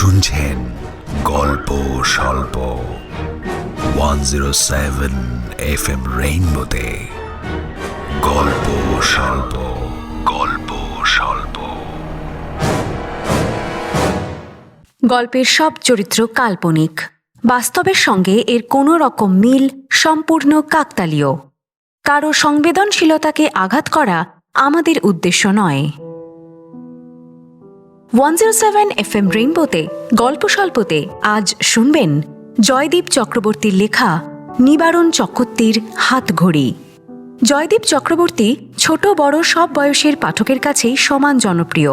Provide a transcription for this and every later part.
শুনছেন গল্প স্বল্প 107 FM রেইনবোতে। গল্প স্বল্প, গল্প স্বল্প। গল্পের সব চরিত্র কাল্পনিক, বাস্তবের সঙ্গে এর কোনো রকম মিল সম্পূর্ণ কাকতালীয়। কারো সংবেদনশীলতাকে আঘাত করা আমাদের উদ্দেশ্য নয়। 107 FM রেইনবোতে গল্প স্বল্পতে আজ শুনবেন জয়দীপ চক্রবর্তীর লেখা নিবারণ চক্রবর্তীর হাতঘড়ি। জয়দীপ চক্রবর্তী ছোট বড় সব বয়সের পাঠকের কাছেই সমান জনপ্রিয়,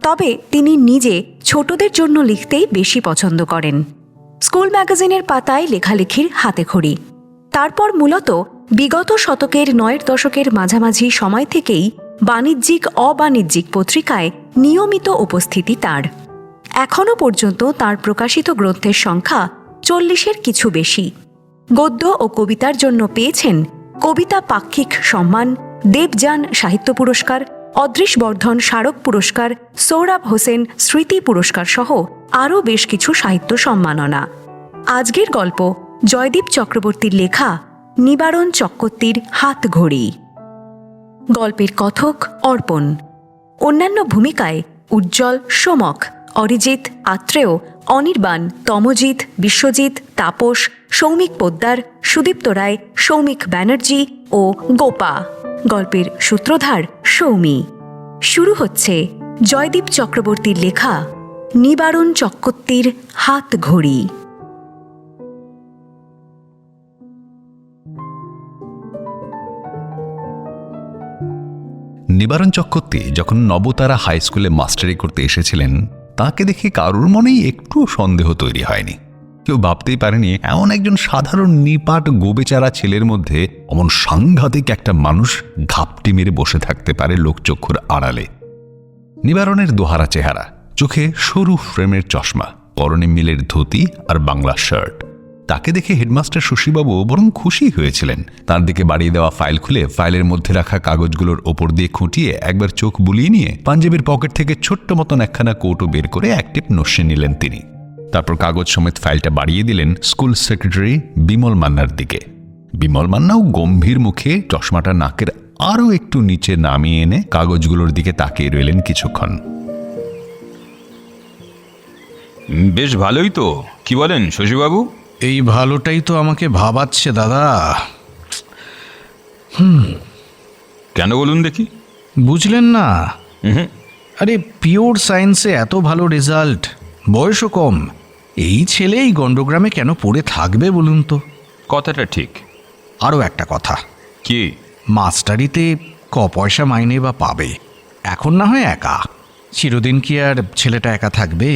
তবে তিনি নিজে ছোটদের জন্য লিখতেই বেশি পছন্দ করেন। স্কুল ম্যাগাজিনের পাতায় লেখালেখির হাতেখড়ি। তারপর মূলত বিগত শতকের 9 দশকের মাঝামাঝি সময় থেকেই বাণিজ্যিক অবাণিজ্যিক পত্রিকায় নিয়মিত উপস্থিতি তার। এখনও পর্যন্ত তার প্রকাশিত গ্রন্থের সংখ্যা 40-এর কিছু বেশি। গদ্য ও কবিতার জন্য পেয়েছেন কবিতা পাক্ষিক সম্মান, দেবযান সাহিত্য পুরস্কার, অদৃশ বর্ধন স্মারক পুরস্কার, সৌরভ হোসেন স্মৃতি পুরস্কার সহ আরও বেশ কিছু সাহিত্য সম্মাননা। আজকের গল্প জয়দীপ চক্রবর্তীর লেখা নিবারণ চক্রবর্তীর হাতঘড়ি। গল্পের কথক অর্পণ। অন্যান্য ভূমিকায় উজ্জ্বল, সোমক, অরিজিৎ, আত্রেয়, অনির্বাণ, তমজিৎ, বিশ্বজিৎ, তাপস, সৌমিক পোদ্দার, সুদীপ্ত রায়, সৌমিক ব্যানার্জি ও গোপা। গল্পের সূত্রধার সৌমি। শুরু হচ্ছে জয়দীপ চক্রবর্তীর লেখা নিবারণ চক্রবর্তীর হাতঘড়ি। নিবারণ চক্রবর্তী যখন নবতারা হাই স্কুলে মাস্টারি করতে এসেছিলেন, তাকে দেখে কারোর মনেই একটু সন্দেহ তৈরি হয়নি। কেউ ভাবতেই পারেনি এমন একজন সাধারণ নিপাট গোবেচারা ছেলের মধ্যে অমন সাংঘাতিক একটা মানুষ ঘাপটি মেরে বসে থাকতে পারে লোকচক্ষুর আড়ালে। নিবারণের দোহারা চেহারা, চোখে সরু ফ্রেমের চশমা, পরনে মিলের ধুতি আর বাংলা শার্ট। তাকে দেখে হেডমাস্টার শশীবাবু বরং খুশি হয়েছিলেন। তার দিকে বাড়িয়ে দেওয়া ফাইল খুলে ফাইলের মধ্যে রাখা কাগজগুলোর ওপর দিয়ে খুঁটিয়ে একবার চোখ বুলিয়ে নিয়ে পাঞ্জাবির পকেট থেকে ছোট্ট মতন একখানা কৌটো বের করে এক টিপ নস্যে নিলেন তিনি। তারপর কাগজ সমেত ফাইলটা বাড়িয়ে দিলেন স্কুল সেক্রেটারি বিমল মান্নার দিকে। বিমল মান্নাও গম্ভীর মুখে চশমাটা নাকের আরও একটু নিচে নামিয়ে এনে কাগজগুলোর দিকে তাকিয়ে রইলেন কিছুক্ষণ। বেশ ভালোই তো, কি বলেন শশীবাবু? এই ভালোটাই তো আমাকে ভাবাচ্ছে দাদা। কেন বলুন দেখি? বুঝলেন না? আরে পিওর সায়েন্সে এত ভালো রেজাল্ট, বয়সও কম, এই ছেলে এই গণ্ডগ্রামে কেন পড়ে থাকবে বলুন তো? কথাটা ঠিক। আরও একটা কথা, কি? মাস্টারিতে পয়সা মাইনে বা পাবে, এখন না হয় একা। চিরদিন কি আর ছেলেটা একা থাকবে?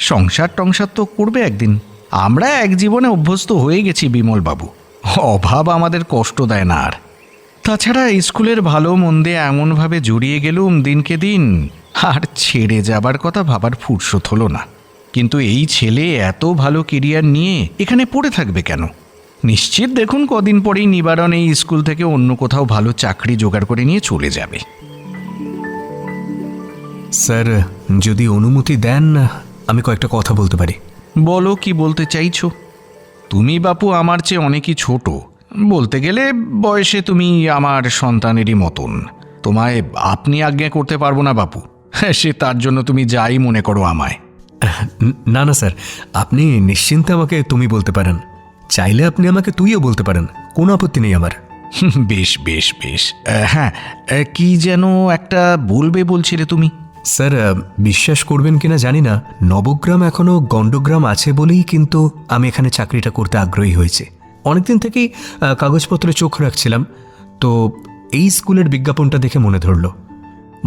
সংসার টংসার তো করবে একদিন। আমরা এক জীবনে অভ্যস্ত হয়ে গেছি বিমলবাবু, অভাব আমাদের কষ্ট দেয় না আর। তাছাড়া স্কুলের ভালো মন্দে এমনভাবে জড়িয়ে গেলুম দিনকে দিন, আর ছেড়ে যাবার কথা ভাবার ফুরসত হলো না। কিন্তু এই ছেলে এত ভালো কেরিয়ার নিয়ে এখানে পড়ে থাকবে কেন? নিশ্চিত দেখুন কদিন পরেই নিবারণ এই স্কুল থেকে অন্য কোথাও ভালো চাকরি জোগাড় করে নিয়ে চলে যাবে। স্যার, যদি অনুমতি দেন আমি কয়েকটা কথা বলতে পারি। বলো, কি বলতে চাইছো? তুমি বাপু আমার চেয়ে অনেকই ছোট, বলতে গেলে বয়সে তুমি আমার সন্তানেরই মতন। তোমায় আপনি আজ্ঞা করতে পারবো না বাপু, সে তার জন্য তুমি যাই মনে করো আমায়। না না স্যার, আপনি নিশ্চিন্তে আমাকে তুমি বলতে পারেন। চাইলে আপনি আমাকে তুইও বলতে পারেন, কোনো আপত্তি নেই আমার। বেশ বেশ বেশ। হ্যাঁ, কি যেন একটা বলবে বলছিলে তুমি? স্যার, বিশ্বাস করবেন কিনা জানি না, নবগ্রাম এখনও গণ্ডগ্রাম আছে বলেই কিন্তু আমি এখানে চাকরিটা করতে আগ্রহী হয়েছি। অনেকদিন থেকেই কাগজপত্রে চোখ রাখছিলাম, তো এই স্কুলের বিজ্ঞাপনটা দেখে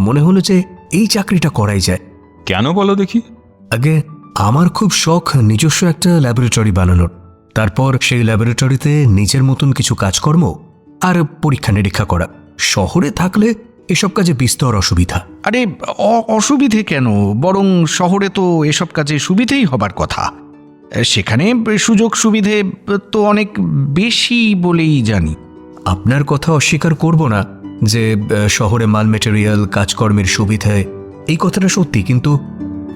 মনে হলো যে এই চাকরিটা করাই যায়। কেন বলো দেখি? আগে আমার খুব শখ নিজস্ব একটা ল্যাবরেটরি বানানোর, তারপর সেই ল্যাবরেটরিতে নিজের মতন কিছু কাজকর্ম আর পরীক্ষা নিরীক্ষা করা। শহরে থাকলে এসব কাজে বিস্তর অসুবিধা। আরে অসুবিধে কেন, বরং শহরে তো এসব কাজে সুবিধেই হবার কথা। সেখানে সুযোগ সুবিধে তো অনেক বেশি বলেই জানি। আপনার কথা অস্বীকার করব না যে শহরে মাল মেটেরিয়াল কাজকর্মের সুবিধায়, এই কথাটা সত্যি, কিন্তু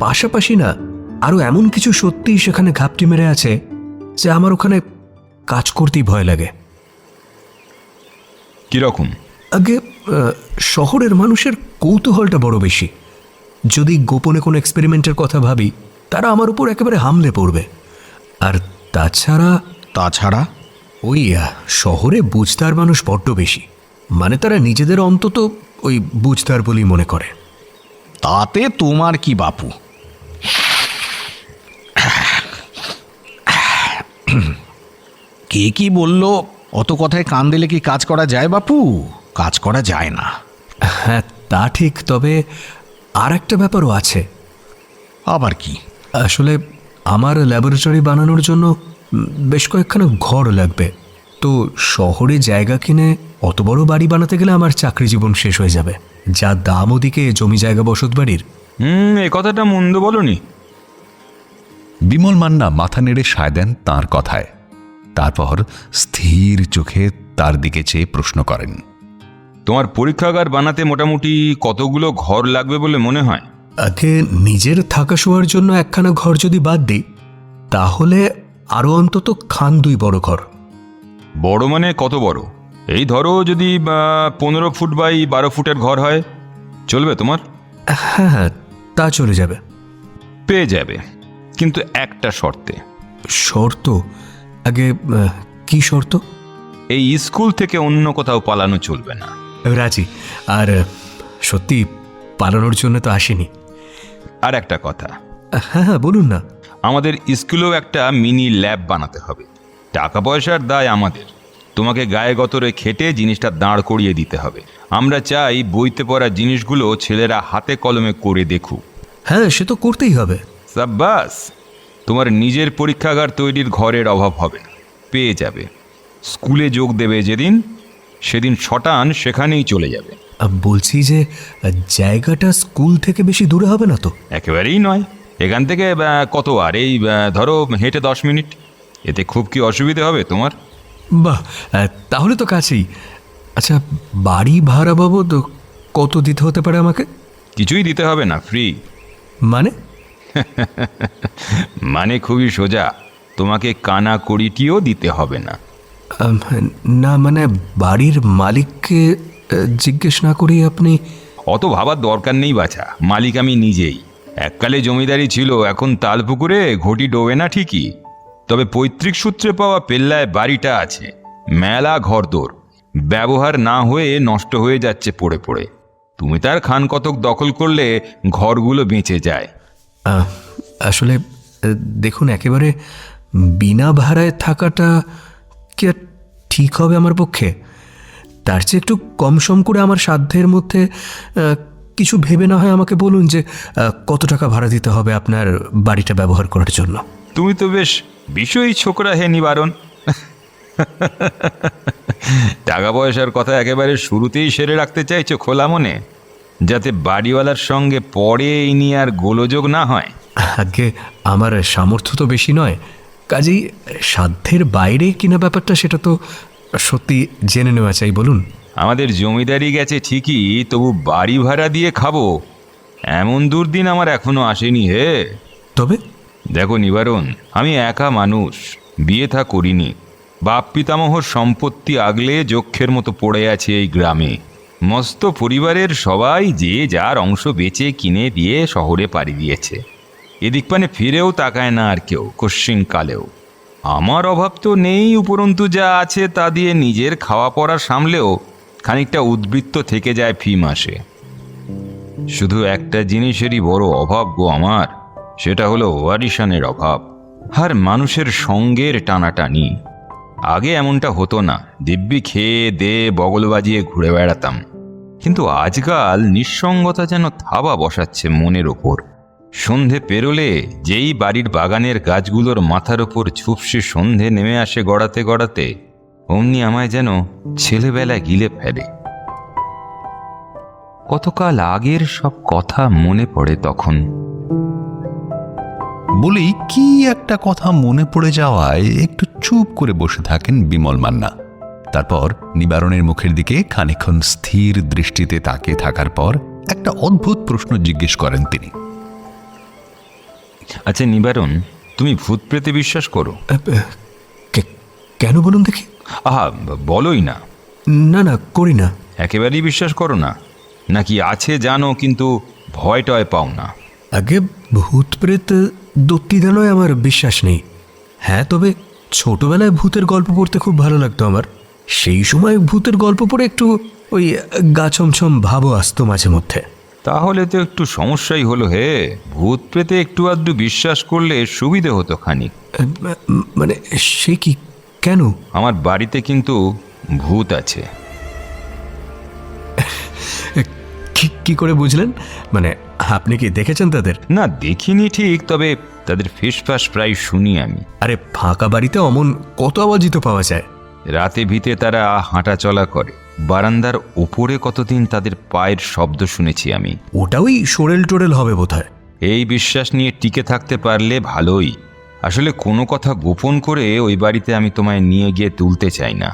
পাশাপাশি না আরও এমন কিছু সত্যিই সেখানে ঘাপটি মেরে আছে যে আমার ওখানে কাজ করতেই ভয় লাগে। কিরকম? আগে শহরের মানুষের কৌতূহলটা বড় বেশি। যদি গোপনে কোনো এক্সপেরিমেন্টের কথা ভাবি, তারা আমার উপর একেবারে হামলে পড়বে। আর তাছাড়া ওই শহরে বুঝতার মানুষ বড্ড বেশি, মানে তারা নিজেদের অন্তত ওই বুঝতার বলেই মনে করে। তাতে তোমার কি বাপু? কে কি বলল? অত কথায় কান দিলে কি কাজ করা যায় বাপু? কাজ করা যায় না। হ্যাঁ, তা ঠিক, তবে আর একটা ব্যাপারও আছে। আবার কি? আসলে আমার ল্যাবরেটরি বানানোর জন্য বেশ কয়েকখানা ঘর লাগবে। তো শহরে জায়গা কিনে অত বড় বাড়ি বানাতে গেলে আমার চাকরি জীবন শেষ হয়ে যাবে। যা দাম ওদিকে জমি জায়গা বসত বাড়ির। এ কথাটা মন্দ বলনি। বিমল মান্না মাথা নেড়ে সায় দেন তাঁর কথায়। তারপর স্থির চোখে তার দিকে চেয়ে প্রশ্ন করেন, তোমার পরীক্ষাগার বানাতে মোটামুটি কতগুলো ঘর লাগবে বলে মনে হয়? আগে নিজের থাকা শোয়ার জন্য একখানা ঘর যদি বাদ দিই, তাহলে আরও অন্তত 2 বড় ঘর। বড় মানে কত বড়? এই ধরো যদি 15 ফুট বাই 12 ফুটের ঘর হয়, চলবে তোমার? হ্যাঁ হ্যাঁ, তা চলে যাবে। পেয়ে যাবে, কিন্তু একটা শর্তে। শর্ত? আগে কি শর্ত? এই স্কুল থেকে অন্য কোথাও পালানো চলবে না। রাজি। আর সত্যি পালানোর জন্য তো আসেনি। আর একটা কথা, হ্যাঁ হ্যাঁ, বলুন না। আমাদের স্কুলেও একটা মিনি ল্যাব বানাতে হবে। টাকা পয়সার দায় আমাদের। তোমাকে গায়ে গতরে খেটে জিনিসটা দাঁড় করিয়ে দিতে হবে। আমরা চাই বইতে পড়া জিনিসগুলো ছেলেরা হাতে কলমে করে দেখুক। হ্যাঁ, সে তো করতেই হবে। সাব্বাস! তোমার নিজের পরীক্ষাগার তৈরির ঘরের অভাব হবে না, পেয়ে যাবে। স্কুলে যোগ দেবে যেদিন, সেদিন শটান সেখানেই চলে যাবে। বলছি যে জায়গাটা স্কুল থেকে বেশি দূরে হবে না তো? একেবারেই নয়। এখান থেকে কত আর এই ধরো হেঁটে 10 মিনিট। এতে খুব কি অসুবিধে হবে তোমার? বাহ, তাহলে তো কাছেই। আচ্ছা, বাড়ি ভাড়া বাবদ কত দিতে হতে পারে আমাকে? কিছুই দিতে হবে না, ফ্রি। মানে? মানে খুবই সোজা, তোমাকে কানা কড়িটিও দিতে হবে না। না, মানে বাড়ির মালিককে জিজ্ঞেস না করেই আপনি? অত ভাবার দরকার নেই বাছা, মালিক আমি নিজেই। এককালে জমিদারি ছিল, এখন তালপুকুরে ঘটি ডোবে না ঠিকই, তবে পৈতৃক সূত্রে পাওয়া পেল্লায় বাড়িটা আছে। মেলা ঘরদোর, ব্যবহার না হয়ে নষ্ট হয়ে যাচ্ছে পড়ে পড়ে। তুমি তার খান কতক দখল করলে ঘরগুলো বেঁচে যায়। আসলে দেখুন, একেবারে বিনা ভাড়ায় থাকাটা কি আর ঠিক হবে আমার পক্ষে? তার চেয়ে একটু কম সম করে আমার সাধ্যের মধ্যে কিছু ভেবে না হয় আমাকে বলুন যে কত টাকা ভাড়া দিতে হবে আপনার বাড়িটা ব্যবহার করার জন্য। তুমি তো বেশ বিষয়ী ছোকরা হে নিবারণ। টাকা পয়সার কথা একেবারে শুরুতেই সেরে রাখতে চাইছো খোলা মনে, যাতে বাড়িওয়ালার সঙ্গে পরে এই নিয়ে আর গোলযোগ না হয়। আগে আমার সামর্থ্য তো বেশি নয়, কাজেই সাধ্যের বাইরে কিনা ব্যাপারটা সেটা তো সত্যি জেনে নেওয়া চাই। বলুন। আমাদের জমিদারি গেছে ঠিকই, তবু বাড়ি ভাড়া দিয়ে খাবো এমন দুর্দিন আমার এখনো আসেনি হে। তবে দেখো নিবারণ, আমি একা মানুষ, বিয়ে থা করিনি। বাপ পিতামহর সম্পত্তি আগলে যক্ষের মতো পড়ে আছে এই গ্রামে। মস্ত পরিবারের সবাই যে যার অংশ বেচে কিনে দিয়ে শহরে পাড়ি দিয়েছে। এদিক পানে ফিরেও তাকায় না আর কেউ কশ্চিন কালেও। আমার অভাব তো নেই, উপরন্তু যা আছে তা দিয়ে নিজের খাওয়া পড়া সামলেও খানিকটা উদ্বৃত্ত থেকে যায় ফি মাসে। শুধু একটা জিনিসেরই বড় অভাব গো আমার, সেটা হলো ওয়ারিশানের অভাব আর মানুষের সঙ্গের টানাটানি। আগে এমনটা হতো না, দিব্যি খেয়ে দে বগল বাজিয়ে ঘুরে বেড়াতাম, কিন্তু আজকাল নিঃসঙ্গতা যেন থাবা বসাচ্ছে মনের ওপর। সন্ধে পেরোলে যেই বাড়ির বাগানের গাছগুলোর মাথার ওপর ঝুপসে সন্ধে নেমে আসে গড়াতে গড়াতে, অমনি আমায় যেন ছেলেবেলা গিলে ফেলে। কতকাল আগের সব কথা মনে পড়ে তখন। বলেই কি একটা কথা মনে পড়ে যাওয়ায় একটু চুপ করে বসে থাকেন বিমল মান্না। তারপর নিবারণের মুখের দিকে খানিকক্ষণ স্থির দৃষ্টিতে তাকিয়ে থাকার পর একটা অদ্ভুত প্রশ্ন জিজ্ঞেস করেন তিনি। আচ্ছা নিবারণ, তুমি ভূত প্রেতে বিশ্বাস করো? কেন বলুন দেখি? আহা, বলোই না। না না, করি না। একেবারেই বিশ্বাস করো না? নাকি আছে জানো কিন্তু ভয় টয় পাও না? আগে ভূত প্রেত দত্তিদানয় আমার বিশ্বাস নেই। হ্যাঁ, তবে ছোটবেলায় ভূতের গল্প পড়তে খুব ভালো লাগতো আমার। সেই সময় ভূতের গল্প পড়ে একটু ওই গা ছমছম ভাবও আসতো মাঝে মধ্যে। তাহলে তো একটু সমস্যাই হলো হে। ভূত প্রেতে একটু আধটু বিশ্বাস করলে সুবিধে হতো খানিক। মানে সে কি? কেন? আমার বাড়িতে কিন্তু ভূত আছে। কি করে বুঝলেন? মানে আপনি কি দেখেছেন তাদের? না, দেখিনি ঠিক, তবে তাদের ফিসফাস প্রায় শুনি আমি। আরে ফাঁকা বাড়িতে অমন কত আওয়াজই তো পাওয়া যায়। রাতে ভিতে তারা হাঁটা চলা করে। বারান্দার ওপরে কতদিন তাদের পায়ের শব্দ শুনেছি আমি। ওটা ওই সোরেল টোরেল হবে বোধহয়। এই বিশ্বাস নিয়ে টিকে থাকতে পারলে ভালোই। আসলে কোনো কথা গোপন করে ওই বাড়িতে আমি তোমায় নিয়ে গিয়ে তুলতে চাই না।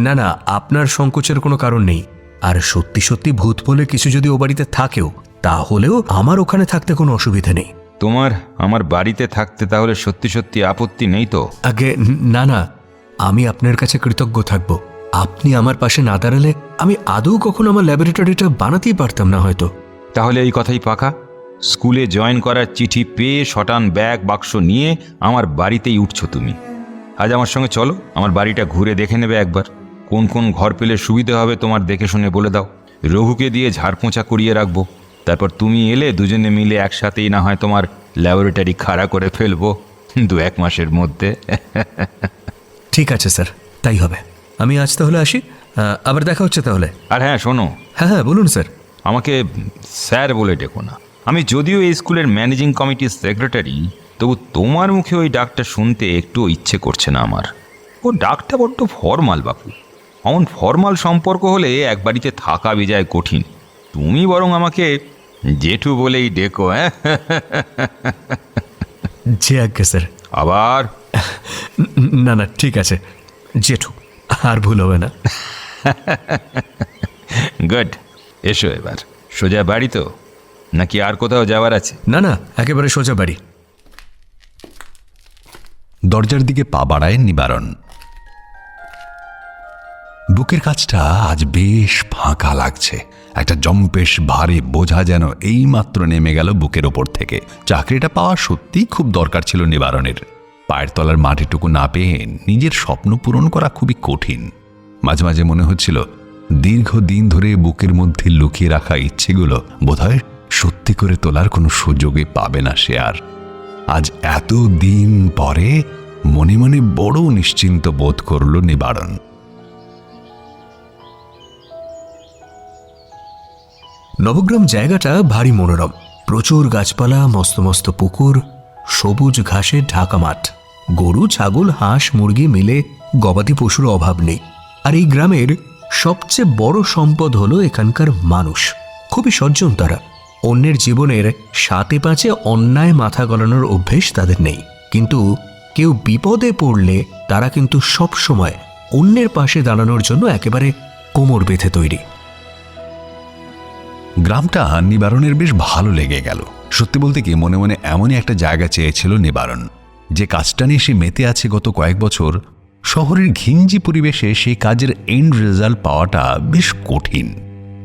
না না, আপনার সংকোচের কোনো কারণ নেই। আর সত্যি সত্যি ভূত বলে কিছু যদি ও বাড়িতে থাকেও, তাহলেও আমার ওখানে থাকতে কোনো অসুবিধা নেই। তোমার আমার বাড়িতে থাকতে তাহলে সত্যি সত্যি আপত্তি নেই তো? আগে না না, আমি আপনার কাছে কৃতজ্ঞ থাকব। আপনি আমার পাশে না দাঁড়ালে আমি আদৌ কখনো আমার ল্যাবরেটরিটা বানাতেই পারতাম না হয়তো। তাহলে এই কথাই পাকা। স্কুলে জয়েন করার চিঠি পেয়ে শটান ব্যাগ বাক্স নিয়ে আমার বাড়িতেই উঠছো তুমি। আজ আমার সঙ্গে চলো, আমার বাড়িটা ঘুরে দেখে নেবে একবার। কোন কোন ঘর পেলে সুবিধে হবে তোমার দেখে শুনে বলে দাও। রঘুকে দিয়ে ঝাড়পোঁছা করিয়ে রাখবো। তারপর তুমি এলে দুজনে মিলে একসাথেই না হয় তোমার ল্যাবরেটরি খাড়া করে ফেলবো 2-1 মাসের মধ্যে। ঠিক আছে স্যার, তাই হবে। আমি আজ তাহলে আসি, আবার দেখা হচ্ছে তাহলে। আর হ্যাঁ শোনো। হ্যাঁ বলুন স্যার। আমাকে স্যার বলে ডেকো না। আমি যদিও এই স্কুলের ম্যানেজিং কমিটির সেক্রেটারি, তবু তোমার মুখে ওই ডাকটা শুনতে একটু ইচ্ছে করছে না আমার। ও ডাকটা বড্ড ফরমাল বাপু। অমন ফরমাল সম্পর্ক হলে এক বাড়িতে থাকা বেজায় কঠিন। তুমি বরং আমাকে জেঠু বলেই ডেকো। হ্যাঁ জি আজ্ঞে স্যার। আবার? না না, ঠিক আছে জেঠু, আর ভুল হবে না। গুড। এসো এবার। সোজা বাড়ি তো, নাকি আর কোথাও যাওয়ার আছে? না না, একেবারে সোজা বাড়ি। দরজার দিকে পা বাড়ায় নিবারণ। বুকের কাছটা আজ বেশ ফাঁকা লাগছে। একটা জম্পেশ ভারী বোঝা যেন এইমাত্র নেমে গেল বুকের ওপর থেকে। চাকরিটা পাওয়া সত্যিই খুব দরকার ছিল নিবারণের। পায়ের তলার মাটিটুকু না পেয়ে নিজের স্বপ্ন পূরণ করা খুবই কঠিন। মাঝে মাঝে মনে হচ্ছিল দীর্ঘদিন ধরে বুকের মধ্যে লুকিয়ে রাখা ইচ্ছেগুলো বোধহয় সত্যি করে তোলার কোনো সুযোগই পাবে না সে আর। আজ এত দিন পরে মনে মনে বড় নিশ্চিন্ত বোধ করল নিবারণ। নবগ্রাম জায়গাটা ভারী মনোরম। প্রচুর গাছপালা, মস্ত মস্ত পুকুর, সবুজ ঘাসে ঢাকা মাঠ। গরু, ছাগল, হাঁস, মুরগি মিলে গবাদি পশুর অভাব নেই। আর এই গ্রামের সবচেয়ে বড় সম্পদ হলো এখানকার মানুষ। খুবই সজ্জন তারা। অন্যের জীবনের সাথে পাঁচে অন্যায় মাথা গলানোর অভ্যেস তাদের নেই। কিন্তু কেউ বিপদে পড়লে তারা কিন্তু সব সময় অন্যের পাশে দাঁড়ানোর জন্য একেবারে কোমর বেঁধে তৈরি। গ্রামটা নিবারণের বেশ ভালো লেগে গেল। সত্যি বলতে কি, মনে মনে এমনই একটা জায়গা চেয়েছিল নিবারণ। যে কাজটা নিয়ে সে মেতে আছে গত কয়েক বছর, শহরের ঘিঞ্জি পরিবেশে সেই কাজের এন্ড রেজাল্ট পাওয়াটা বেশ কঠিন।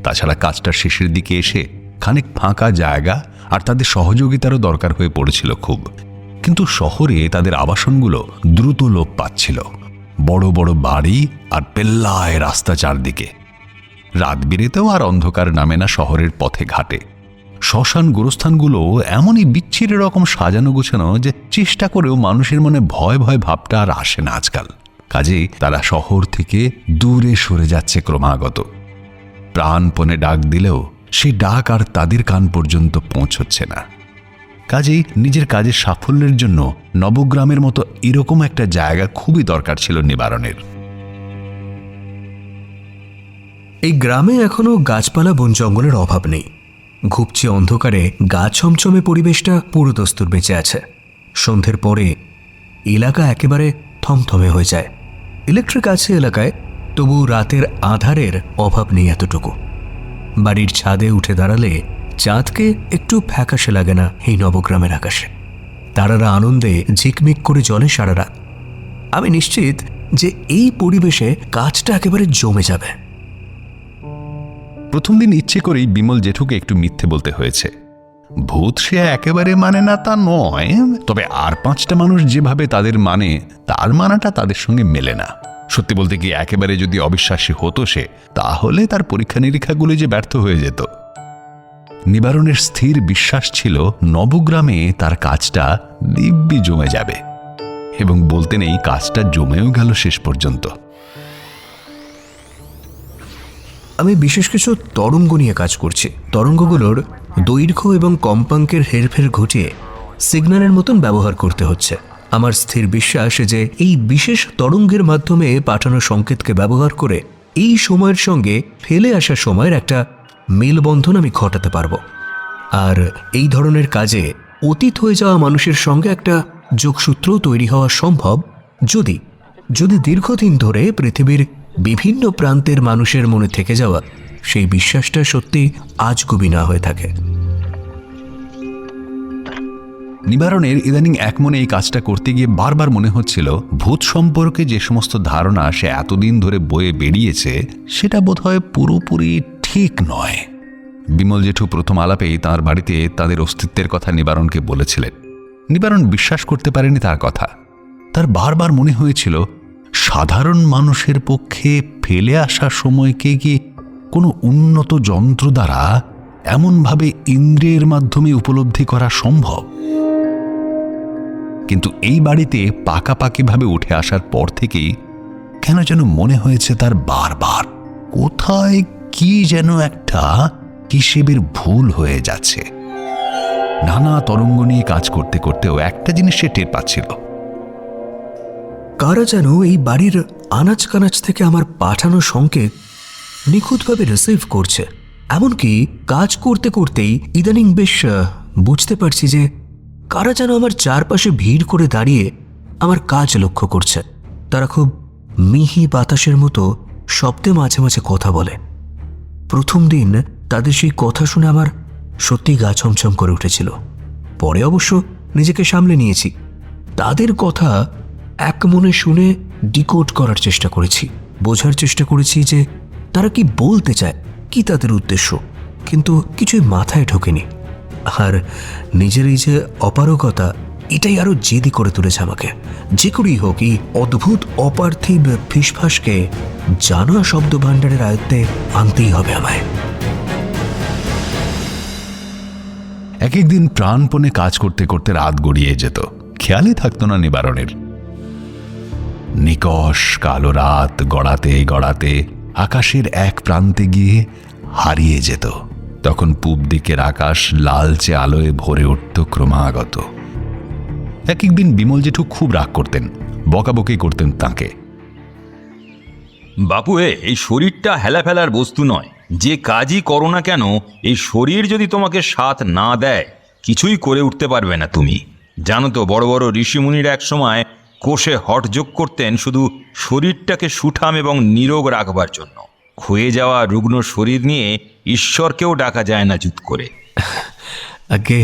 তাছাড়া কাজটার শেষের দিকে এসে খানিক ফাঁকা জায়গা আর তাদের সহযোগিতারও দরকার হয়ে পড়েছিল খুব। কিন্তু শহরে তাদের আবাসনগুলো দ্রুত লোপ পাচ্ছিল। বড় বড় বাড়ি আর পেল্লায় রাস্তা চারদিকে। রাত বিরেতেও আর অন্ধকার নামে না শহরের পথে ঘাটে। শ্মশান গোরস্থানগুলো এমনই বিচ্ছিরি রকম সাজানো গোছানো যে চেষ্টা করেও মানুষের মনে ভয় ভয় ভাবটা আর আসে না আজকাল। কাজেই তারা শহর থেকে দূরে সরে যাচ্ছে ক্রমাগত। প্রাণপণে ডাক দিলেও সেই ডাক আর তাদের কান পর্যন্ত পৌঁছচ্ছে না। কাজেই নিজের কাজের সাফল্যের জন্য নবগ্রামের মতো এরকম একটা জায়গা খুবই দরকার ছিল নিবারণের। এই গ্রামে এখনো গাছপালা, বন জঙ্গলের অভাব নেই। ঘুপচে অন্ধকারে গা ছমছমে পরিবেশটা পুরোদস্তুর বেঁচে আছে। সন্ধ্যের পরে এলাকা একেবারে থমথমে হয়ে যায়। ইলেকট্রিক আছে এলাকায়, তবু রাতের আধারের অভাব নেই এতটুকু। বাড়ির ছাদে উঠে দাঁড়ালে চাঁদকে একটু ফ্যাকাশে লাগে না এই নবগ্রামের আকাশে। তারারা আনন্দে ঝিকমিক করে জ্বলে সারা রাত। আমি নিশ্চিত যে এই পরিবেশে কাজটা একেবারে জমে যাবে। প্রথম দিন ইচ্ছে করেই বিমল জেঠুকে একটু মিথ্যে বলতে হয়েছে। ভূত সে একেবারে মানে না তা নয়, তবে আর 5টা মানুষ যেভাবে তাদের মানে তার মানাটা তাদের সঙ্গে মেলে না। সত্যি বলতে কি, একেবারে যদি অবিশ্বাসী হতো সে, তাহলে তার পরীক্ষা নিরীক্ষাগুলি যে ব্যর্থ হয়ে যেত। নিবারণের স্থির বিশ্বাস ছিল নবগ্রামে তার কাজটা দিব্যি জমে যাবে, এবং বলতে নেই কাজটা জমেও গেল শেষ পর্যন্ত। আমি বিশেষ কিছু তরঙ্গ নিয়ে কাজ করছি। তরঙ্গগুলোর দৈর্ঘ্য এবং কম্পাঙ্কের হেরফের ঘটিয়ে সিগন্যালের মতন ব্যবহার করতে হচ্ছে। আমার স্থির বিশ্বাস যে এই বিশেষ তরঙ্গের মাধ্যমে পাঠানো সংকেতকে ব্যবহার করে এই সময়ের সঙ্গে ফেলে আসা সময়ের একটা মেলবন্ধন আমি ঘটাতে পারবো। আর এই ধরনের কাজে অতীত হয়ে যাওয়া মানুষের সঙ্গে একটা যোগসূত্র তৈরি হওয়া সম্ভব যদি যদি দীর্ঘদিন ধরে পৃথিবীর বিভিন্ন প্রান্তের মানুষের মনে থেকে যাওয়া সেই বিশ্বাসটা সত্যি আজগুবি না হয়ে থাকে। নিবারণের ইদানিং এক মনে এই কাজটা করতে গিয়ে বারবার মনে হচ্ছিল ভূত সম্পর্কে যে সমস্ত ধারণা সে এতদিন ধরে বয়ে বেরিয়েছে সেটা বোধহয় পুরোপুরি ঠিক নয়। বিমল জেঠু প্রথম আলাপেই তাঁর বাড়িতে তাদের অস্তিত্বের কথা নিবারণকে বলেছিলেন। নিবারণ বিশ্বাস করতে পারেনি তার কথা। তার বারবার মনে হয়েছিল সাধারণ মানুষের পক্ষে ফেলে আসা সময়কে কি কোনো উন্নত যন্ত্র দ্বারা এমনভাবে ইন্দ্রিয়ের মাধ্যমে উপলব্ধি করা সম্ভব। কিন্তু এই বাড়িতে পাকাপাকিভাবে উঠে আসার পর থেকেই কেন যেন মনে হয়েছে তার বারবার কোথায় কি যেন একটা হিসেবের ভুল হয়ে যাচ্ছে। নানা তরঙ্গ নিয়ে কাজ করতে করতেও একটা জিনিস সে টের পাচ্ছিল, কারা যেন এই বাড়ির আনাচ কানাচ থেকে আমার পাঠানো সংকেত নিখুঁতভাবে রিসিভ করছে। এমনকি কাজ করতে করতেই ইদানিং বেশ বুঝতে পারছি যে কারা যেন আমার চারপাশে ভিড় করে দাঁড়িয়ে আমার কাজ লক্ষ্য করছে। তারা খুব মিহি বাতাসের মতো শব্দে মাঝে মাঝে কথা বলে। প্রথম দিন তাদের সেই কথা শুনে আমার সত্যি গা ছমছম করে উঠেছিল। পরে অবশ্য নিজেকে সামলে নিয়েছি। তাদের কথা এক মনে শুনে ডিকোড করার চেষ্টা করেছি, বোঝার চেষ্টা করেছি যে তারা কি বলতে চায়, কি তাদের উদ্দেশ্য, কিন্তু কিছুই মাথায় ঢোকেনি। আর নিজের এই যে অপারগতা, এটাই আরো জেদি করে তুলেছে আমাকে। যে করেই হোক এই অদ্ভুত অপার্থিব ফিসফাসকে জানা শব্দ ভাণ্ডারের আয়ত্তে আনতেই হবে আমায়। এক একদিন প্রাণপণে কাজ করতে করতে রাত গড়িয়ে যেত, খেয়ালই থাকতো না নিবারণের। নিকষ কালো রাত গড়াতে গড়াতে আকাশের এক প্রান্তে গিয়ে হারিয়ে যেত। তখন পূব দিকের আকাশ লালচে আলোয় ভরে উঠত ক্রমাগত। এক একদিন বিমল জেঠু খুব রাগ করতেন, বকাবকি করতেন তাঁকে। বাপু, এই শরীরটা হেলা ফেলার বস্তু নয়। যে কাজই করো না কেন, এই শরীর যদি তোমাকে সাথ না দেয় কিছুই করে উঠতে পারবে না তুমি। জানো তো, বড় বড় ঋষিমুনিরা এক সময় কোষে হঠযোগ করতেন শুধু শরীরটাকে সুঠাম এবং নিরোগ রাখবার জন্য। ক্ষয়ে যাওয়া রুগ্ন শরীর নিয়ে ঈশ্বরকেও ডাকা যায় না জুত করে। আগে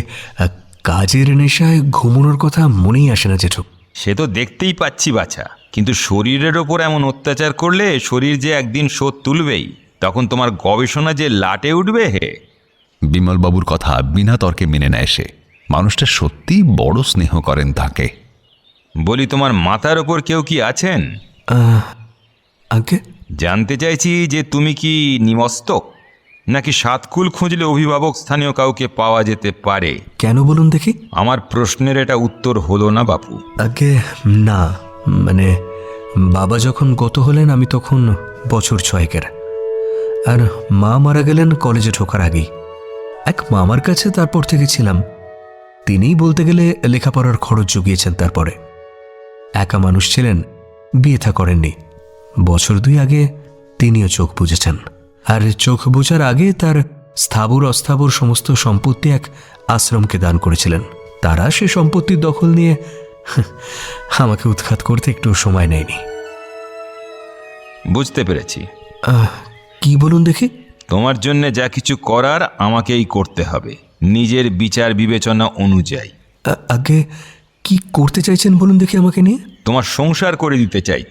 কাজের নেশায় ঘুমানোর কথা মনেই আসে না জেঠু। সে তো দেখতেই পাচ্ছি বাছা, কিন্তু শরীরের ওপর এমন অত্যাচার করলে শরীর যে একদিন শোধ তুলবেই। তখন তোমার গবেষণা যে লাটে উঠবে। হে, বিমলবাবুর কথা বিনা তর্কে মেনে নেয় সে। মানুষটা সত্যি বড় স্নেহ করেন তাকে। বলি, তোমার মাথার ওপর কেউ কি আছেন? আগে জানতে চাইছি যে তুমি কি নিমস্তক, নাকি সাতকুল খুঁজলে অভিভাবক স্থানীয় কাউকে পাওয়া যেতে পারে? কেন বলুন দেখি? আমার প্রশ্নের এটা উত্তর হলো না বাপু। আগে না, মানে বাবা যখন গত হলেন আমি তখন বছর 6-এর, আর মা মারা গেলেন কলেজে ঢোকার আগেই। এক মামার কাছে তারপর থেকে ছিলাম। তিনিই বলতে গেলে লেখাপড়ার খরচ জুগিয়েছেন। তারপরে একা মানুষ ছিলেন, বিয়ে থা করেননি। বছর 2 আগে তিনিও চোখ বুঝেছেন, আর চোখ বোঝার আগে তার স্থাবর অস্থাবর সমস্ত সম্পত্তি এক আশ্রমকে দান করেছিলেন। তারা সে সম্পত্তির দখল নিয়ে আমাকে উৎখাত করতে একটু সময় নেয়নি। বুঝতে পেরেছি। কি বলুন দেখি? তোমার জন্য যা কিছু করার আমাকেই করতে হবে, নিজের বিচার বিবেচনা অনুযায়ী। আগে কি করতে চাইছেন বলুন দেখি আমাকে নিয়ে? তোমার সংসার করে দিতে চাই।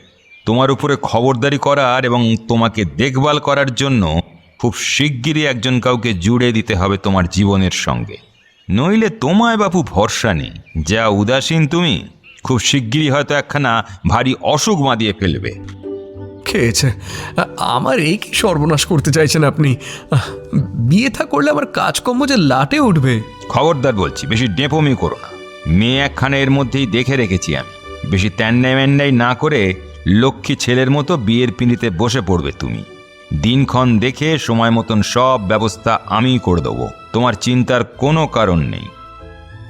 তোমার উপরে খবরদারি করার এবং তোমাকে দেখভাল করার জন্য খুব শিগগিরই একজন কাউকে জুড়ে দিতে হবে তোমার জীবনের সঙ্গে, নইলে তোমায় বাপু ভরসা নেই। যা উদাসীন তুমি, খুব শিগগিরই হয়তো একখানা ভারী অসুখ বাঁধিয়ে ফেলবে। খেয়েছে আমার এই কি সর্বনাশ করতে চাইছেন আপনি? বিয়ে থা করলে আমার কাজকর্ম যে লাটে উঠবে। খবরদার বলছি, বেশি ডেপমি করো না। মেয়ে একখানা এর মধ্যেই দেখে রেখেছি আমি। বেশি ত্যান্নাই ম্যান্নাই না করে লক্ষ্মী ছেলের মতো বিয়ের পিঁড়িতে বসে পড়বে তুমি। দিনক্ষণ দেখে সময় মতন সব ব্যবস্থা আমিই করে দেবো, তোমার চিন্তার কোনো কারণ নেই।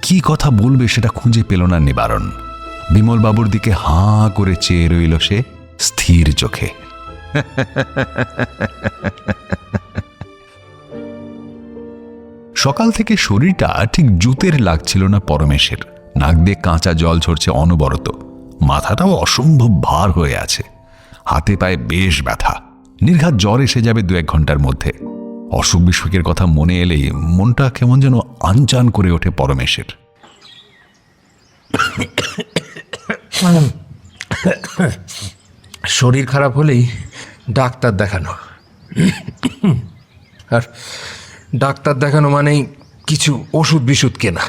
কি কথা বলবে সেটা খুঁজে পেল না নিবারণ। বিমলবাবুর দিকে হাঁ করে চেয়ে রইল সে স্থির চোখে। সকাল থেকে শরীরটা ঠিক জুতের লাগছিল না পরমেশের। নাক দিয়ে কাঁচা জল ঝরছে অনবরত, মাথাটাও অসম্ভব ভার হয়ে আছে, হাতে পায়ে বেশ ব্যথা। নির্ঘাত জ্বর এসে যাবে 2-1 ঘন্টার মধ্যে। অসুখ বিসুখের কথা মনে এলেই মনটা কেমন যেন আনচান করে ওঠে পরমেশের। শরীর খারাপ হলেই ডাক্তার দেখানো, আর ডাক্তার দেখানো মানেই কিছু ওষুধ বিশুধ কেনা,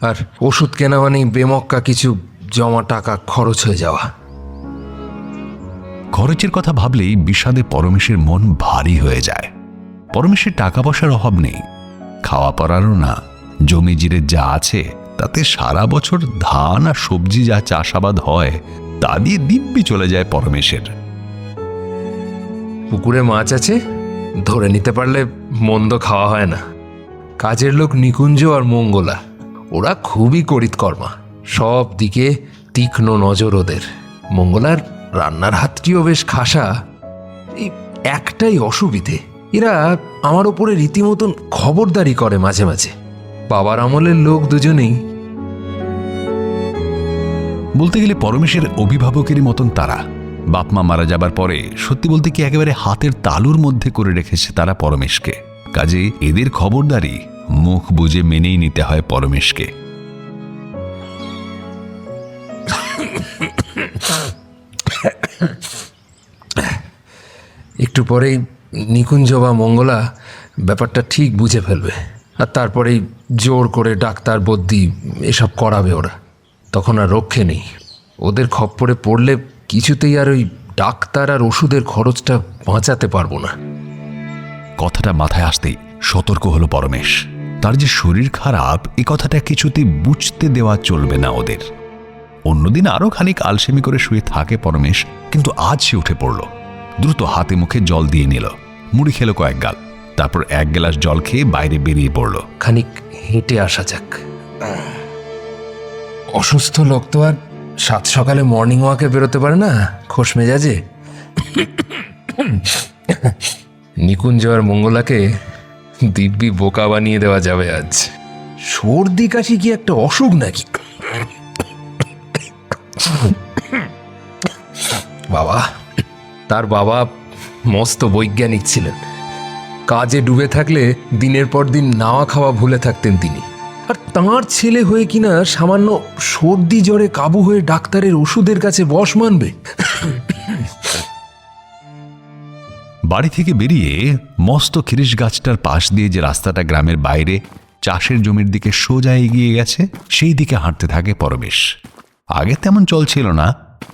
আর ওষুধ কেনা মানেই বেমক্কা কিছু জমা টাকা খরচ হয়ে যাওয়া। খরচের কথা ভাবলেই বিষাদে পরমেশের মন ভারী হয়ে যায়। পরমেশের টাকা পয়সার অভাব নেই, খাওয়া পড়ারও না। জমি জিরে যা আছে তাতে সারা বছর ধান আর সবজি যা চাষাবাদ হয় তা দিয়ে দিব্যি চলে যায় পরমেশের। পুকুরে মাছ আছে, ধরে নিতে পারলে মন্দ খাওয়া হয় না। কাজের লোক নিকুঞ্জ আর মঙ্গলা, ওরা খুবই করিতকর্মা, সব দিকে তীক্ষ্ণ নজর ওদের। মঙ্গলার রান্নার হাতটিও বেশ খাসা। এই একটাই অসুবিধে, এরা আমার ওপরে রীতিমতন খবরদারি করে মাঝে মাঝে। বাবার আমলের লোক দুজনেই। বলতে গেলে পরমেশের অভিভাবকেরই মতন তারা। বাপমা মারা যাবার পরে সত্যি বলতে কি একেবারে হাতের তালুর মধ্যে করে রেখেছে তারা পরমেশকে। কাজে এদের খবরদারি মুখ বুঝে মেনেই নিতে হয় পরমেশকে। একটু পরেই নিকুঞ্জ বা মঙ্গলা ব্যাপারটা ঠিক বুঝে ফেলবে, আর তারপরেই জোর করে ডাক্তার বদ্যি এসব করাবে ওরা। তখন আর রক্ষে নেই। ওদের খপ্পরে পড়লে কিছুতেই আর ওই ডাক্তার আর ওষুধের খরচটা বাঁচাতে পারবো না। কথাটা মাথায় আসতেই সতর্ক হলো পরমেশ। তার যে শরীর খারাপ এ কথাটা কিছুতেই বুঝতে দেওয়া চলবে না ওদের। অন্যদিন আরো খানিক আলসেমি করে শুয়ে থাকে পরমেশ, কিন্তু আজ সে উঠে পড়ল। দ্রুত হাতে মুখে জল দিয়ে নিল, মুড়ি খেলো কয়েক গাল, তারপর 1 গ্লাস জল খেয়ে বাইরে বেরিয়ে পড়ল। খানিক হেঁটে আসা যাক। অসুস্থ লোক তো আর সাত সকালে মর্নিং ওয়াকে বেরোতে পারে না খোশ মেজাজে। নিকুঞ্জ আর মঙ্গলাকে দিব্যি বোকা বানিয়ে দেওয়া যাবে আজ। সর্দি কাশি কি একটা অসুখ নাকি? বাবা, তার বাবা মস্ত বৈজ্ঞানিক ছিলেন। কাজে ডুবে থাকলে দিনের পর দিন নাওয়া খাওয়া ভুলে থাকতেন তিনি। আর তাঁর ছেলে হয়ে কিনা সামান্য সর্দি জ্বরে কাবু হয়ে ডাক্তারের ওষুধের কাছে বশ মানবে? বাড়ি থেকে বেরিয়ে মস্ত খিরিশ গাছটার পাশ দিয়ে যে রাস্তাটা গ্রামের বাইরে চাষের জমির দিকে সোজা এগিয়ে গেছে, সেই দিকে হাঁটতে থাকে পরমেশ। আগে তেমন চল ছিল না,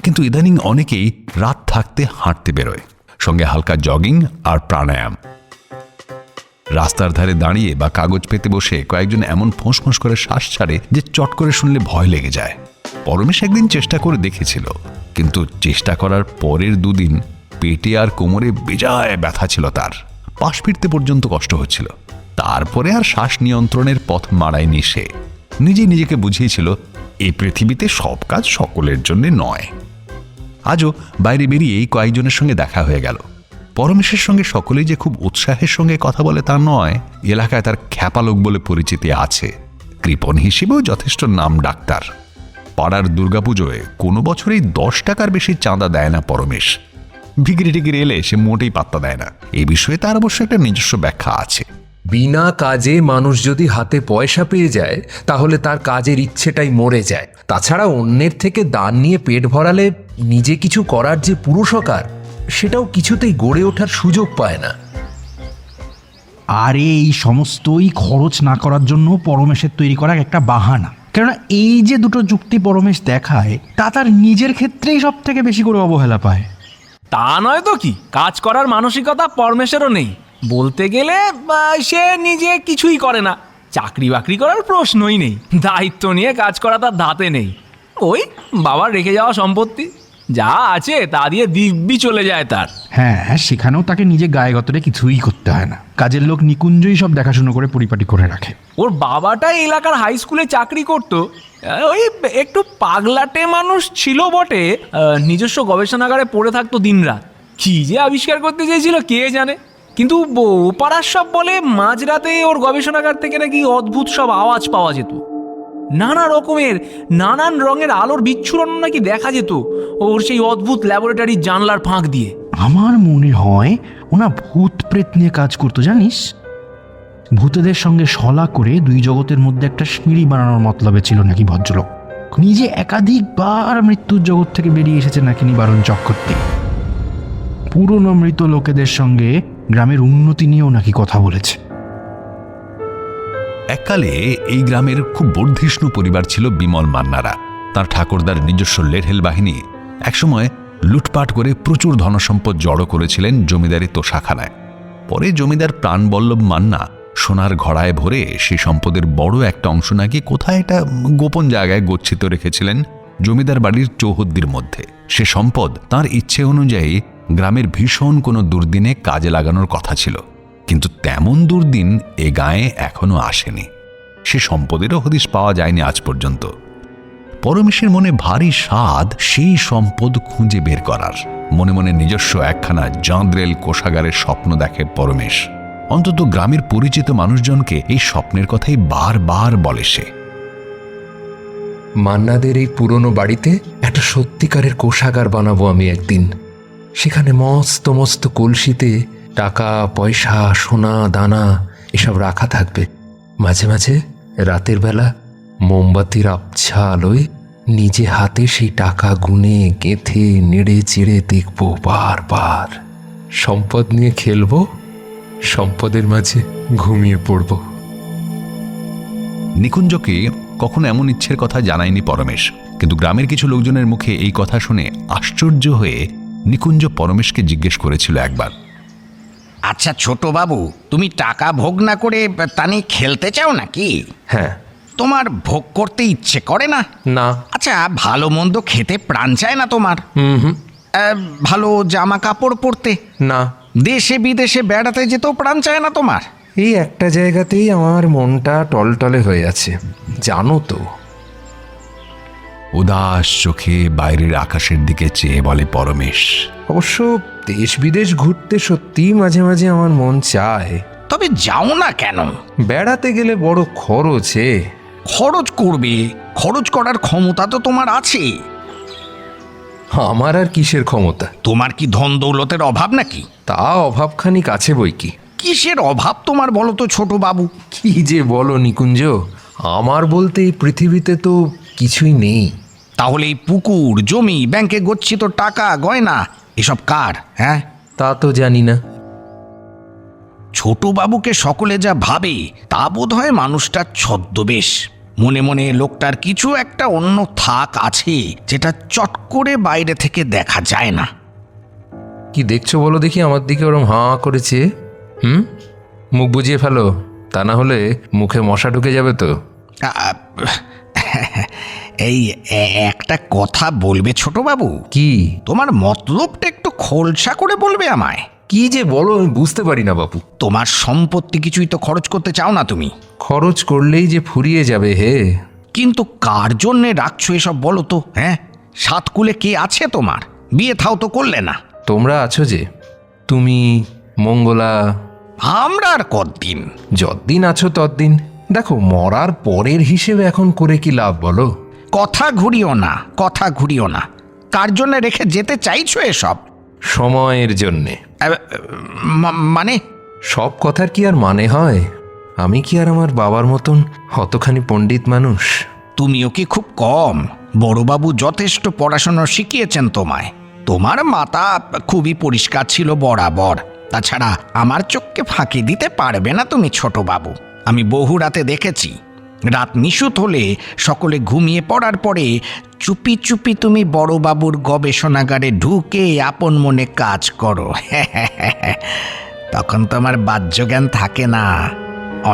কিন্তু ইদানিং অনেকেই রাত থাকতে হাঁটতে বেরোয়, সঙ্গে হালকা জগিং আর প্রাণায়াম। রাস্তার ধারে দাঁড়িয়ে বা কাগজ পেতে বসে কয়েকজন এমন ফোঁস করে শ্বাস ছাড়ে যে চট করে শুনলে ভয় লেগে যায়। পরমেশ একদিন চেষ্টা করে দেখেছিল, কিন্তু চেষ্টা করার পরের 2 দিন পেটে আর কোমরে বেজায় ব্যথা ছিল তার। পাশ ফিরতে পর্যন্ত কষ্ট হচ্ছিল। তারপরে আর শ্বাস নিয়ন্ত্রণের পথ মারায়নি সে। নিজেকে বুঝিয়েছিল এই পৃথিবীতে সব কাজ সকলের জন্য নয়। আজও বাইরে বেরিয়েই কয়েকজনের সঙ্গে দেখা হয়ে গেল। পরমেশের সঙ্গে সকলেই যে খুব উৎসাহের সঙ্গে কথা বলে তা নয়। এলাকায় তার খ্যাপালোক বলে পরিচিতি আছে, কৃপণ হিসেবেও যথেষ্ট নাম ডাক্তার। পাড়ার দুর্গাপুজোয় কোনো বছরেই 10 টাকার বেশি চাঁদা দেয় না পরমেশ। ভিগিরি টিগিরি এলে সে মোটেই পাত্তা দেয় না। এই বিষয়ে তার অবশ্য একটা নিজস্ব ব্যাখ্যা আছে। বিনা কাজে মানুষ যদি হাতে পয়সা পেয়ে যায় তাহলে তার কাজের ইচ্ছেটাই মরে যায়। তাছাড়া অন্যের থেকে দান নিয়ে পেট ভরালে নিজে কিছু করার যে পুরুষকার, সেটাও কিছুতেই গড়ে ওঠার সুযোগ পায় না। আরে এই সমস্তই খরচ না করার জন্য পরমেশের তৈরি করা একটা বাহানা। কেননা এই যে দুটো যুক্তি পরমেশ দেখায় তা তার নিজের ক্ষেত্রেই সব থেকে বেশি করে অবহেলা পায়। তা নয় তো কি, কাজ করার মানসিকতা পরমেশেরও নেই। বলতে গেলে সে নিজে কিছুই করে না, চাকরি বাকরি করার প্রশ্নই নেই, দায়িত্ব নিয়ে কাজ করা তার ধাতে নেই। ওই বাবার রেখে যাওয়া সম্পত্তি যা আছে তা দিয়ে দিব্যি চলে যায় তার। হ্যাঁ, সেখানেও তাকে নিজে গায়ে গতরে কিছুই করতে হয় না, কাজের লোক নিকুঞ্জই সব দেখাশুনো করে পরিপাটি করে রাখে। ওর বাবাটা এলাকার হাই স্কুলে চাকরি করত, ওই একটু পাগলাটে মানুষ ছিল বটে, নিজস্ব গবেষণাগারে পড়ে থাকতো দিনরাত। কি যে আবিষ্কার করতে চেয়েছিল কে জানে, কিন্তু পাড়ার সব বলে মাঝরাতে ওর গবেষণাগার থেকে নাকি অদ্ভুত সব আওয়াজ পাওয়া যেত, নানা রকমের নানান রঙের আলোর বিচ্ছুরণ নাকি দেখা যেত ওর সেই অদ্ভুত ল্যাবরেটরির জানলার ফাঁক দিয়ে। আমার মনে হয় ওনা ভূত প্রেত নিয়ে কাজ করতো, জানিস। ভূতেদের সঙ্গে শলা করে দুই জগতের মধ্যে একটা সিঁড়ি বানানোর মতলবে ছিল নাকি ভদ্রলোক। নিজে একাধিকবার মৃত্যুর জগৎ থেকে বেরিয়ে এসেছে নাকি নিবারণ চক্রবর্তী। পুরনো মৃত লোকেদের সঙ্গে গ্রামের উন্নতি নিয়েও নাকি কথা বলেছে। এককালে এই গ্রামের খুব বর্ধিষ্ণু পরিবার ছিল বিমল মান্নারা। তার ঠাকুরদার নিজস্ব লেঢেল বাহিনী একসময় লুটপাট করে প্রচুর ধনসম্পদ জড়ো করেছিলেন জমিদারি তোষাখানায়। পরে জমিদার প্রাণবল্লভ মান্না সোনার ঘড়ায় ভরে সেই সম্পদের বড় একটা অংশ নাকি কোথায় একটা গোপন জায়গায় গচ্ছিত রেখেছিলেন জমিদার বাড়ির চৌহদ্দির মধ্যে। সে সম্পদ তার ইচ্ছে অনুযায়ী গ্রামের ভীষণ কোনো দুর্দিনে কাজে লাগানোর কথা ছিল, কিন্তু তেমন দুর্দিন এ গায়ে এখনো আসেনি। সে সম্পদেরও হদিশ পাওয়া যায়নি আজ পর্যন্ত। পরমেশের মনে ভারী স্বাদ সেই সম্পদ খুঁজে বের করার। মনে মনে নিজস্ব একখানা জাঁদরেল কোষাগারের স্বপ্ন দেখে পরমেশ। অন্তত গ্রামের পরিচিত মানুষজনকে এই স্বপ্নের কথাই বারবার বলে সে। মান্নাদের এই পুরনো বাড়িতে একটা সত্যিকারের কোষাগার বানাবো আমি একদিন। সেখানে মস্ত মস্ত কলসিতে টাকা পয়সা সোনা দানা এসব রাখা থাকবে। মাঝে মাঝে রাতের বেলা মোমবাতির আবছা আলোয় নিজে হাতে সেই টাকা গুনে গেঁথে নেড়ে চেড়ে দেখবো বারবার। সম্পদ নিয়ে খেলবো, সম্পদের মাঝে ঘুমিয়ে পড়বো। নিকুঞ্জকে কখনো এমন ইচ্ছের কথা জানায়নি পরমেশ, কিন্তু গ্রামের কিছু লোকজনের মুখে এই কথা শুনে আশ্চর্য হয়ে নিকুঞ্জ পরমেশকে জিজ্ঞেস করেছিল একবার, আচ্ছা ছোট বাবু, তুমি টাকা ভোগ না করে তা নিয়ে খেলতে চাও নাকি? হ্যাঁ। তোমার ভোগ করতে ইচ্ছে করে না? না। আচ্ছা, ভালো মন্দ খেতে প্রাণ চায় না তোমার? ভালো জামা কাপড় পরতে? না। দেশে বিদেশে বেড়াতে যেতেও প্রাণ চায় না তোমার? এই একটা জায়গাতেই আমার মনটা টলটলে হয়ে আছে, জানো তো। উদাস চোখে বাইরের আকাশের দিকে চেয়ে বলে পরমেশ, অবশ্য দেশ বিদেশ ঘুরতে সত্যিই মাঝে মাঝে আমার মন চায়। তবে যাও না কেন? বেড়াতে গেলে বড় খরচে। খরচ করবে, খরচ করার ক্ষমতা তো তোমার আছে। আমার আর কিসের ক্ষমতা? তোমার কি ধন দৌলতের অভাব নাকি? তা অভাবখানিক আছে বই কি। কিসের অভাব তোমার বলো তো ছোট বাবু? কি যে বলো নিকুঞ্জ, আমার বলতে এই পৃথিবীতে তো কিছুই নেই। তাহলে এই পুকুর জমি ব্যাংকে গচ্ছিত টাকা গয়না এসব কার? হ্যাঁ, তা তো জানি না। ছোট বাবুকে সকলে যা ভাবে তা বোধ হয় মানুষটার ছদ্মবেশ। মনে মনে লোকটার কিছু একটা অন্য থাক আছে যেটা চট করে বাইরে থেকে দেখা যায় না। কি দেখছো বলো দেখি আমার দিকে ওরম হাঁ করেছে? মুখ বুজিয়ে ফেলো, তা না হলে মুখে মশা ঢুকে যাবে তো। এই একটা কথা বলবে ছোট বাবু? কি? তোমার মতলবটা একটু খোলসা করে বলবে আমায়। কি যে বলো আমি বুঝতে পারি না বাবু। তোমার সম্পত্তি কিছুই তো খরচ করতে চাও না তুমি। খরচ করলেই যে ফুরিয়ে যাবে হে। কিন্তু কার জন্যে রাখছো এসব বলো তো? হ্যাঁ, সাতকুলে কে আছে তোমার? বিয়ে থাও তো করলে না। তোমরা আছো যে, তুমি মঙ্গলা। আমরা আর কতদিন? যতদিন আছো ততদিন। দেখো, মরার পরের হিসেবে এখন করে কি লাভ বলো? কথা ঘুরিও না, কথা ঘুরিও না। কার জন্য রেখে যেতে চাইছো এসব? সময়ের জন্যে। মানে সব কথার কি আর মানে হয়? আমি কি আর আমার বাবার মতন অতখানি পণ্ডিত মানুষ? তুমিও কি খুব কম? বড়বাবু যথেষ্ট পড়াশোনা শিখিয়েছেন তোমায়। তোমার মাথা খুবই পরিষ্কার ছিল বরাবর। তাছাড়া আমার চোখকে ফাঁকি দিতে পারবে না তুমি ছোট বাবু। আমি বহু রাতে দেখেছি, রাত নিশুত হলে সকলে ঘুমিয়ে পড়ার পরে চুপি চুপি তুমি বড়বাবুর গবেষণাগারে ঢুকে আপন মনে কাজ করো। তখন তোমার বাহ্য জ্ঞান থাকে না।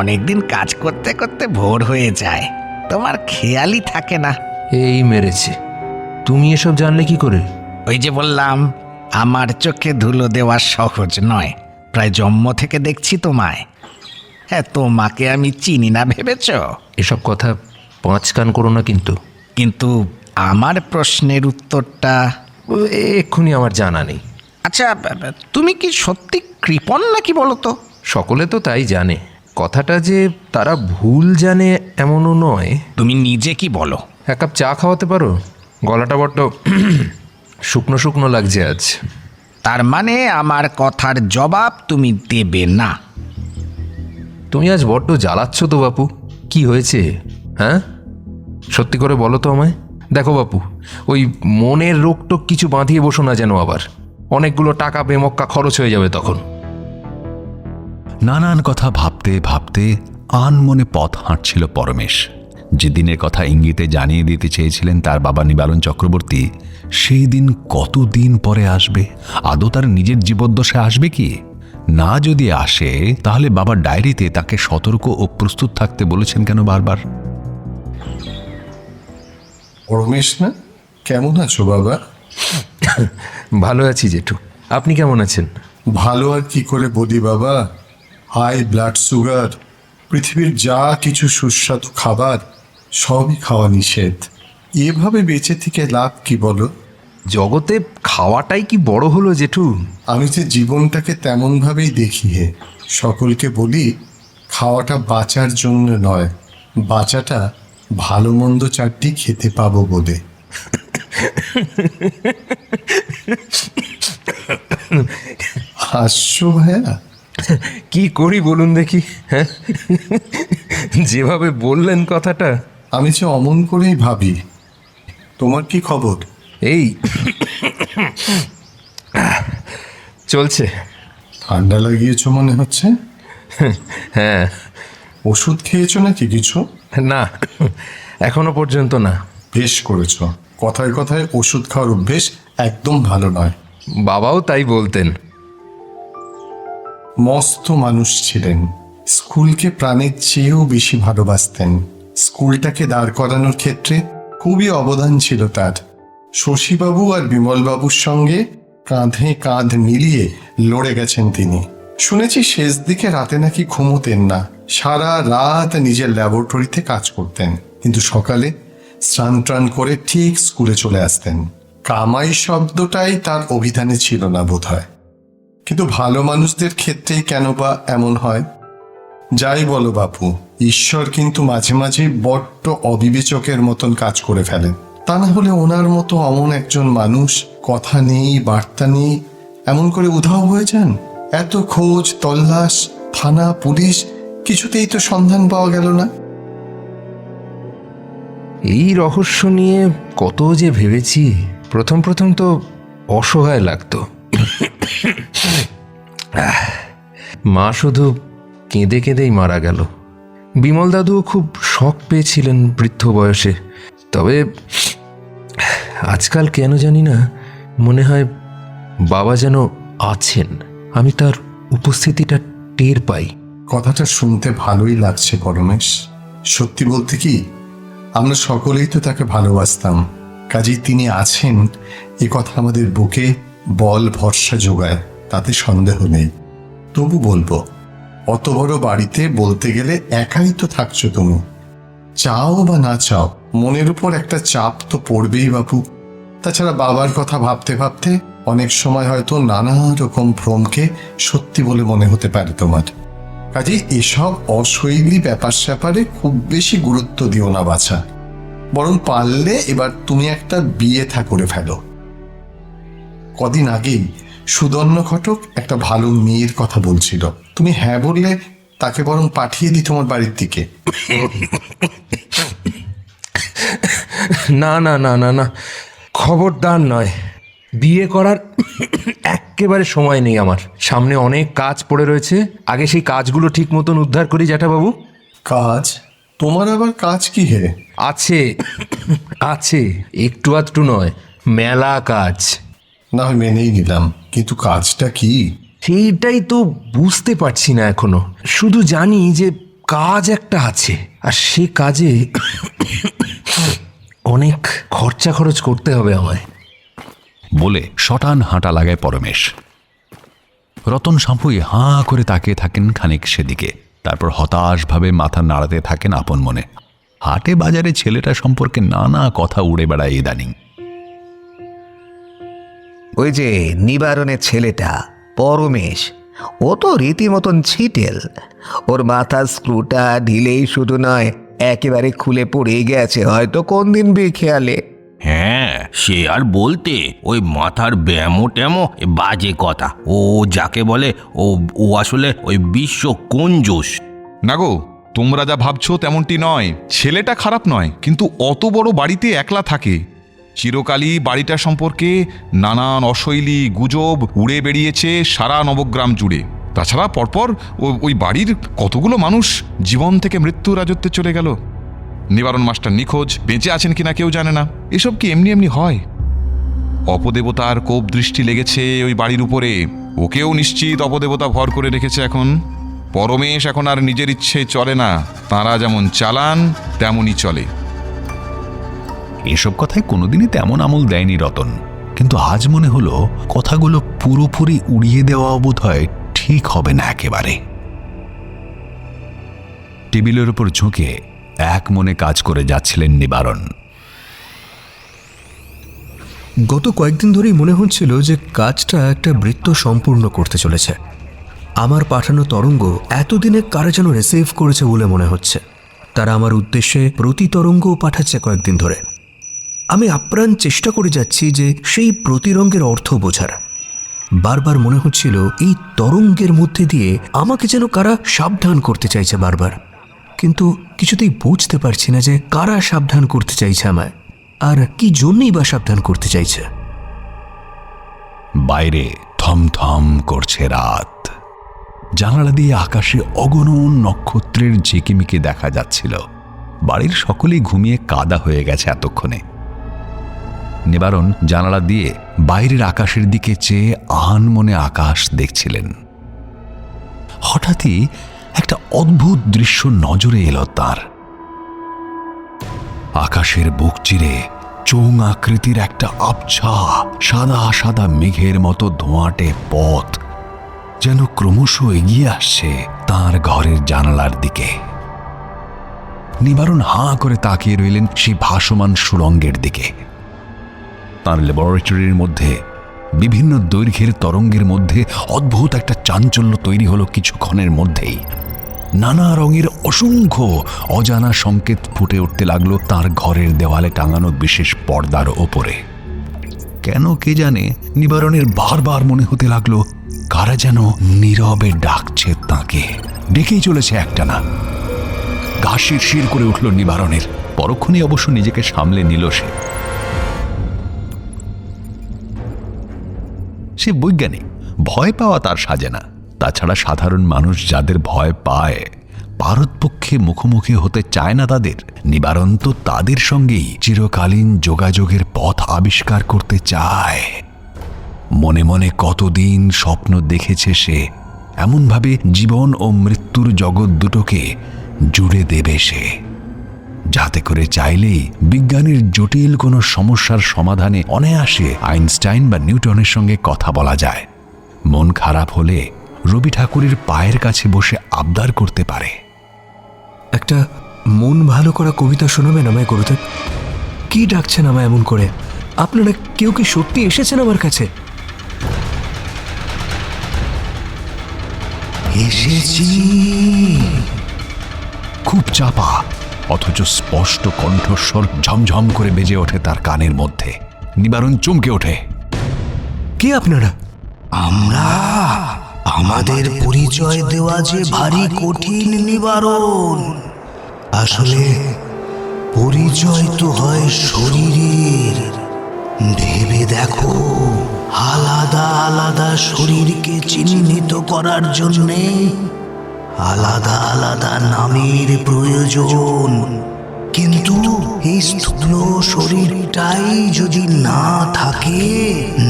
অনেকদিন কাজ করতে করতে ভোর হয়ে যায়, তোমার খেয়ালই থাকে না। এই মেরেছে। তুমি এসব জানলে কি করে? ওই যে বললাম, আমার চোখে ধুলো দেওয়া সহজ নয়। প্রায় জন্ম থেকে দেখছি তোমায়। হ্যাঁ, তোমাকে আমি চিনি না ভেবেছ? এসব কথা পাঁচ কান করো না কিন্তু। কিন্তু আমার প্রশ্নের উত্তরটা এক্ষুনি আমার জানা নেই। আচ্ছা, তুমি কি সত্যি কৃপণ নাকি বলো তো? সকলে তো তাই জানে। কথাটা যে তারা ভুল জানে এমনও নয়। তুমি নিজে কি বলো? এক কাপ চা খাওয়াতে পারো? গলাটা বড্ড শুকনো শুকনো লাগছে আজ। তার মানে আমার কথার জবাব তুমি দেবে না? তুমি আজ বড্ড জ্বালাচ্ছ তো বাপু। কি হয়েছে? হ্যাঁ, সত্যি করে বলো তো আমায়। দেখো বাপু, ওই মনের রোগটোক কিছু বাঁধিয়ে বসো না যেন আবার। অনেকগুলো টাকা বেমক্কা খরচ হয়ে যাবে তখন। নানান কথা ভাবতে ভাবতে আনমনে পথ হাঁটছিল পরমেশ। যে দিনের কথা ইঙ্গিতে জানিয়ে দিতে চেয়েছিলেন তার বাবা নিবারণ চক্রবর্তী, সেই দিন কতদিন পরে আসবে? আদৌ তার নিজের জীবদ্দশায় আসবে কি? না যদি আসে, তাহলে বাবার ডায়েরিতে তাকে সতর্ক ও প্রস্তুত থাকতে বলেছেন কেন বারবার? পরমেশ না, কেমন আছো বাবা? ভালো আছি জেঠু, আপনি কেমন আছেন? ভালো আর কি করে বলি বাবা। হাই ব্লাড সুগার, পৃথিবীর যা কিছু সুস্বাদু খাবার সবই খাওয়া নিষেধ। এভাবে বেঁচে থেকে লাভ কি বলো? জগতে খাওয়াটাই কি বড় হলো জেঠু? আমি যে জীবনটাকে তেমনভাবেই দেখি হে। সকলকে বলি খাওয়াটা বাঁচার জন্য নয়, বাঁচাটা ভালো মন্দ চারটি খেতে পাবো বলে। হাস্য ভাইয়া? কি করি বলুন দেখি। হ্যাঁ, যেভাবে বললেন কথাটা। আমি যে অমন করেই ভাবি। তোমার কি খবর? এই চলছে। ঠান্ডা লাগিয়েছ মনে হচ্ছে। হ্যাঁ। ওষুধ খেয়েছো নাকি কিছু? না, এখনো পর্যন্ত না। বেশ করেছ। কথায় কথায় ওষুধ খাওয়ার অভ্যেস একদম ভালো নয়। বাবাও তাই বলতেন। মস্ত মানুষ ছিলেন, স্কুলকে প্রাণের চেয়েও বেশি ভালোবাসতেন। স্কুলটাকে দাঁড় করানোর ক্ষেত্রে খুবই অবদান ছিল তার। শশীবাবু আর বিমলবাবুর সঙ্গে কাঁধে কাঁধ মিলিয়ে লড়ে গেছেন তিনি। শুনেছি শেষ দিকে রাতে নাকি ঘুমোতেন না, সারা রাত নিজের ল্যাবরেটরিতে কাজ করতেন, কিন্তু সকালে স্নান টান করে ঠিক স্কুলে চলে আসতেন। কামাই শব্দটাই তার অভিধানে ছিল না বোধহয়। কিন্তু ভালো মানুষদের ক্ষেত্রেই কেন বা এমন হয়? যাই বলো বাপু, ঈশ্বর কিন্তু মাঝে মাঝে বড্ড অবিবেচকের মতন কাজ করে ফেলেন। তা না হলে ওনার মতো অমন একজন মানুষ কথা নেই বার্তা নেই এমন করে উধাও হয়ে যান। এত খোঁজ তল্লাশ, থানা পুলিশ, কিছুতেই তো সন্ধান পাওয়া গেল না। এই রহস্য নিয়ে কত যে ভেবেছি। প্রথম প্রথম তো অসহায় লাগতো। মা শুধু কেঁদে কেঁদেই মারা গেল। বিমল দাদুও খুব শখ পেয়েছিলেন বৃদ্ধ বয়সে। তবে আজকাল কেন জানি না মনে হয় বাবা যেন আছেন, আমি তার উপস্থিতিটা টের পাই। কথাটা শুনতে ভালোই লাগছে পরমেশ। সত্যি বলতে কি, আমরা সকলেই তো তাকে ভালোবাসতাম। কাজেই তিনি আছেন এ কথা আমাদের বুকে বল ভরসা যোগায়, তাতে সন্দেহ নেই। তবু বলবো, অত বড় বাড়িতে বলতে গেলে একাই তো থাকছো তুমি। চাও বা না চাও, মনের উপর একটা চাপ তো পড়বেই বাপু। তাছাড়া বাবার কথা ভাবতে ভাবতে অনেক সময় হয়তো নানা রকম ভ্রমকে সত্যি বলে মনে হতে পারে তোমার। কাজেই এসব অশৈলী ব্যাপার স্যাপারে খুব বেশি গুরুত্ব দিও না বাছা। বরং পারলে এবার তুমি একটা বিয়ে থা করে ফেলো। কদিন আগেই সুদর্ণ ঘটক একটা ভালো মেয়ের কথা বলছিল, তুমি হ্যাঁ বললে তাকে বরং পাঠিয়ে দিই তোমার বাড়ির দিকে। না না না না না, খবরদার নয়। বিয়ে করার একেবারে সময় নেই আমার, সামনে অনেক কাজ পড়ে রয়েছে। আগে সেই কাজগুলো ঠিক মতন উদ্ধার করি জ্যাঠাবাবু। কাজ? তোমার আবার কাজ কি হে? আছে আছে, একটু আধটু নয়, মেলা কাজ। না হয় মেনেই নিলাম, কিন্তু কাজটা কি? সেইটাই তো বুঝতে পারছি না এখনো। শুধু জানি যে কাজ একটা আছে, আর সে কাজে অনেক খরচা খরচ করতে হবে আমায়। বলে শটান হাঁটা লাগায় পরমেশ। রতন সাঁপুই হাঁ করে তাকিয়ে থাকেন খানিক সেদিকে, তারপর হতাশভাবে মাথা নাড়াতে থাকেন আপন মনে। হাটে বাজারে ছেলেটা সম্পর্কে নানা কথা উড়ে বেড়ায় ইদানিং। ওই যে নিবারণের ছেলেটা পরমেশ, ও তো রীতিমতন ছিটেল। ওর মাথার স্ক্রুটা ঢিলেই শুধু নয়, একেবারে খুলে পড়ে গেছে হয়তো কোন দিন বেখেয়ালে। হ্যাঁ, সে আর বলতে, ওই মাথার ব্যামো ট্যামো বাজে কথা। ও যাকে বলে ও আসলে ওই বিশ্ব কঞ্জুস। না গো, তোমরা যা ভাবছো তেমনটি নয়। ছেলেটা খারাপ নয়, কিন্তু অত বড় বাড়িতে একলা থাকে। চিরকালই বাড়িটা সম্পর্কে নানান অশৈলী গুজব উড়ে বেরিয়েছে সারা নবগ্রাম জুড়ে। তাছাড়া পরপর ওই বাড়ির কতগুলো মানুষ জীবন থেকে মৃত্যু রাজত্বে চলে গেল। নিবারণ মাস্টার নিখোঁজ, বেঁচে আছেন কিনা কেউ জানে না। এসব কি এমনি এমনি হয়? অপদেবতার কোপ দৃষ্টি লেগেছে ওই বাড়ির উপরে। ওকেও নিশ্চিত অপদেবতা ভর করে রেখেছে এখন। পরমেশ এখন আর নিজের ইচ্ছে চলে না, তাঁরা যেমন চালান তেমনই চলে। এসব কথায় কোনোদিনই তেমন আমল দেয়নি রতন, কিন্তু আজ মনে হলো কথাগুলো পুরোপুরি উড়িয়ে দেওয়া বোধ হয় ঠিক হবে না একেবারে। টেবিলের উপর ঝুঁকে এক মনে কাজ করে যাচ্ছিলেন নিবারণ। গত কয়েকদিন ধরেই মনে হচ্ছিল যে কাজটা একটা বৃত্ত সম্পূর্ণ করতে চলেছে। আমার পাঠানো তরঙ্গ এতদিনে কারা যেন রিসিভ করেছে বলে মনে হচ্ছে। তারা আমার উদ্দেশ্যে প্রতি তরঙ্গও পাঠাচ্ছে কয়েকদিন ধরে। আমি আপ্রাণ চেষ্টা করে যাচ্ছি যে সেই প্রতিরঙ্গের অর্থ বোঝার। বারবার মনে হচ্ছিল এই তরঙ্গের মধ্যে দিয়ে আমাকে যেন কারা সাবধান করতে চাইছে বারবার, কিন্তু কিছুতেই বুঝতে পারছি না যে কারা সাবধান করতে চাইছে আমায়, আর কি জন্যই বা সাবধান করতে চাইছে। বাইরে থমথম করছে রাত। জানালা দিয়ে আকাশে অগণন নক্ষত্রের ঝিকিমিকি দেখা যাচ্ছিল। বাড়ির সকলেই ঘুমিয়ে কাদা হয়ে গেছে এতক্ষণে। নিবারণ জানালা দিয়ে বাইরের আকাশের দিকে চেয়ে আহান মনে আকাশ দেখছিলেন। হঠাৎই একটা অদ্ভুত দৃশ্য নজরে এলো তার। আকাশের বুক চিরে চোঙ আকৃতির একটা আবছা সাদা সাদা মেঘের মতো ধোঁয়াটে পথ যেন ক্রমশ এগিয়ে আসছে তার ঘরের জানালার দিকে। নিবারণ হাঁ করে তাকিয়ে রইলেন সেই ভাসমান সুড়ঙ্গের দিকে। তার ল্যাবরেটরির মধ্যে বিভিন্ন দৈর্ঘ্যের তরঙ্গের মধ্যে অদ্ভুত একটা চাঞ্চল্য তৈরি হলো কিছুক্ষণের মধ্যেই। নানা রঙের অসংখ্য অজানা সংকেত ফুটে উঠতে লাগলো তার ঘরের দেওয়ালে টাঙানো বিশেষ পর্দার ওপরে। কেন কে জানে নিবারণের বারবার মনে হতে লাগলো কারা যেন নীরবে ডাকছে তাকে, ডেকেই চলেছে একটানা। গা শিরশির করে উঠল নিবারণের। পরক্ষণেই অবশ্য নিজেকে সামলে নিল সে বৈজ্ঞানিক, ভয় পাওয়া তার সাজে না। তাছাড়া সাধারণ মানুষ যাদের ভয় পায়, পারতপক্ষে মুখোমুখি হতে চায় না তাদের, নিবারণ তো তাদের সঙ্গেই চিরকালীন যোগাযোগের পথ আবিষ্কার করতে চায়। মনে মনে কতদিন স্বপ্ন দেখেছে সে, এমনভাবে জীবন ও মৃত্যুর জগৎ দুটোকে জুড়ে দেবে সে, যাতে করে চাইলেই বিজ্ঞানের জটিল কোনো সমস্যার সমাধানে অনায়াসে আইনস্টাইন বা নিউটনের সঙ্গে কথা বলা যায়। মন খারাপ হলে রবি ঠাকুরের পায়ের কাছে বসে আবদার করতে পারে। একটা মন ভালো করা কবিতা শোনাবেন আমায় গুরুদেব? কি ডাকছেন আমায় এমন করে? আপনারা কেউ কি সত্যি এসেছেন আমার কাছে? এসেছি। খুব চাপা অথচ স্পষ্ট কণ্ঠস্বর ঝমঝম করে বেজে ওঠে তার কানের মধ্যে। নিবারণ চমকে ওঠে। কে আপনারা? আমরা আমাদের পরিচয় দেওয়া যে ভারী কঠিন নিবারণ। আসলে পরিচয় তো হয় শরীরের। ভেবে দেখো, আলাদা আলাদা শরীরকে চিহ্নিত করার জন্যে আলাদা আলাদা নামের প্রয়োজন। কিন্তু এই স্থূল শরীরটাই যদি না থাকে,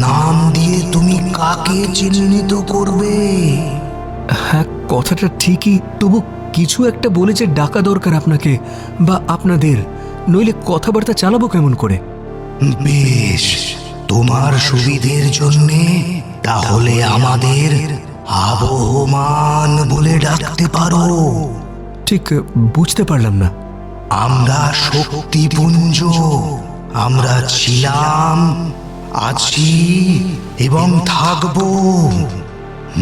নাম দিয়ে তুমি কাকে চিহ্নিত করবে? হ্যাঁ, কথাটা ঠিকই, তবু কিছু একটা বলেছে ডাকা দরকার আপনাকে বা আপনাদের, নইলে কথাবার্তা চালাবো কেমন করে? বেশ, তোমার সুবিধের জন্যে তাহলে আমাদের আবহমান বলে ডাকতে পারো। ঠিক বুঝতে পারলাম না। আমরা শক্তিপুঞ্জ। আমরা ছিলাম, আছি এবং থাকব।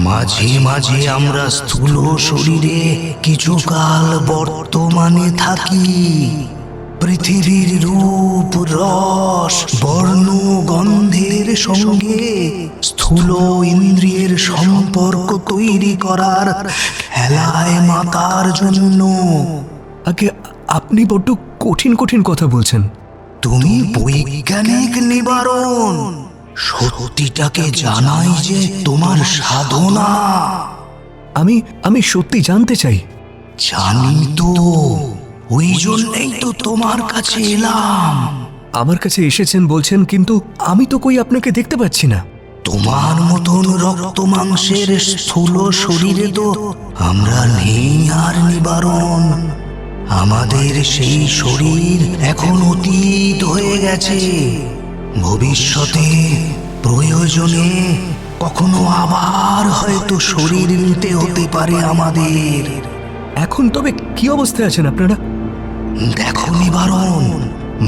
মাঝে মাঝে আমরা স্থূল শরীরে কিছুকাল বর্তমানে থাকি। পৃথিবীর রূপ, রস, বর্ণ, গন্ধের সঙ্গে স্থূল ইন্দ্রিয়ের সম্পর্ক তৈরি করার খেলায় মাতার জন্য। আগে আপনি বড্ড কঠিন কঠিন কথা বলছেন। তুমি বৈজ্ঞানিক নিবারণ। সত্যিটাকে জানাই যে তোমার সাধনা। আমি সত্যি জানতে চাই। জানি তো, ওই জন্যই তো তোমার কাছে এলাম। আমার কাছে এসেছেন বলছেন, কিন্তু আমি তো কই আপনাকে দেখতে পাচ্ছি না। তোমার মতন রক্ত মাংসের স্থূল শরীরে তো আমরা নেই আর নিবারণ। আমাদের সেই শরীর এখন অতীত হয়ে গেছে। ভবিষ্যতে প্রয়োজনে কখনো আবার হয়তো শরীর নিতে হতে পারে আমাদের। এখন তবে কি অবস্থায় আছেন আপনারা? দেখো নিবারণ,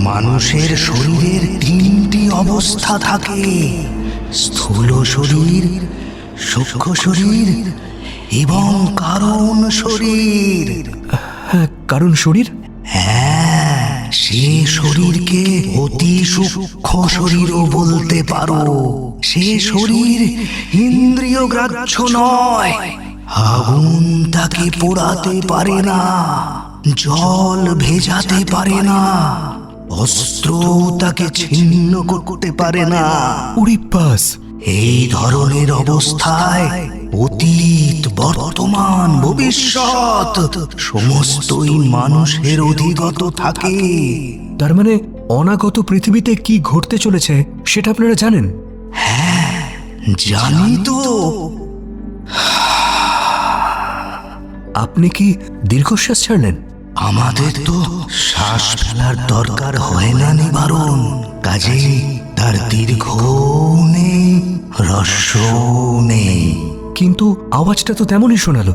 মানুষের শরীরের 3টি অবস্থা থাকে: স্থূল শরীর, সূক্ষ্ম শরীর এবং কারণ শরীর। হ্যাঁ, কারণ শরীর। হ্যাঁ, সে শরীরকে অতি সূক্ষ্ম শরীরও বলতে পারো। সে শরীর ইন্দ্রিয় গ্রাহ্য নয়। আগুন তাকে পোড়াতে পারে না, জল ভেজাতে পারে না, অস্ত্র তাকে ছিন্ন করতে পারে না। উড়িপাস! এই ধরনের অবস্থায় অতীত, বর্তমান, ভবিষ্যৎ সমস্তই মানুষের অধিগত থাকে। তার মানে অনাগত পৃথিবীতে কি ঘটতে চলেছে সেটা আপনারা জানেন? হ্যাঁ, জানি তো। আপনি কি দীর্ঘশ্বাস ছাড়লেন? আমাদের তো শ্বাস ফেলার দরকার হয় না নিবারণ, কাজেই তার দীর্ঘ নেই, হ্রস্ব নেই। কিন্তু আওয়াজটা তো তেমনই শোনালো।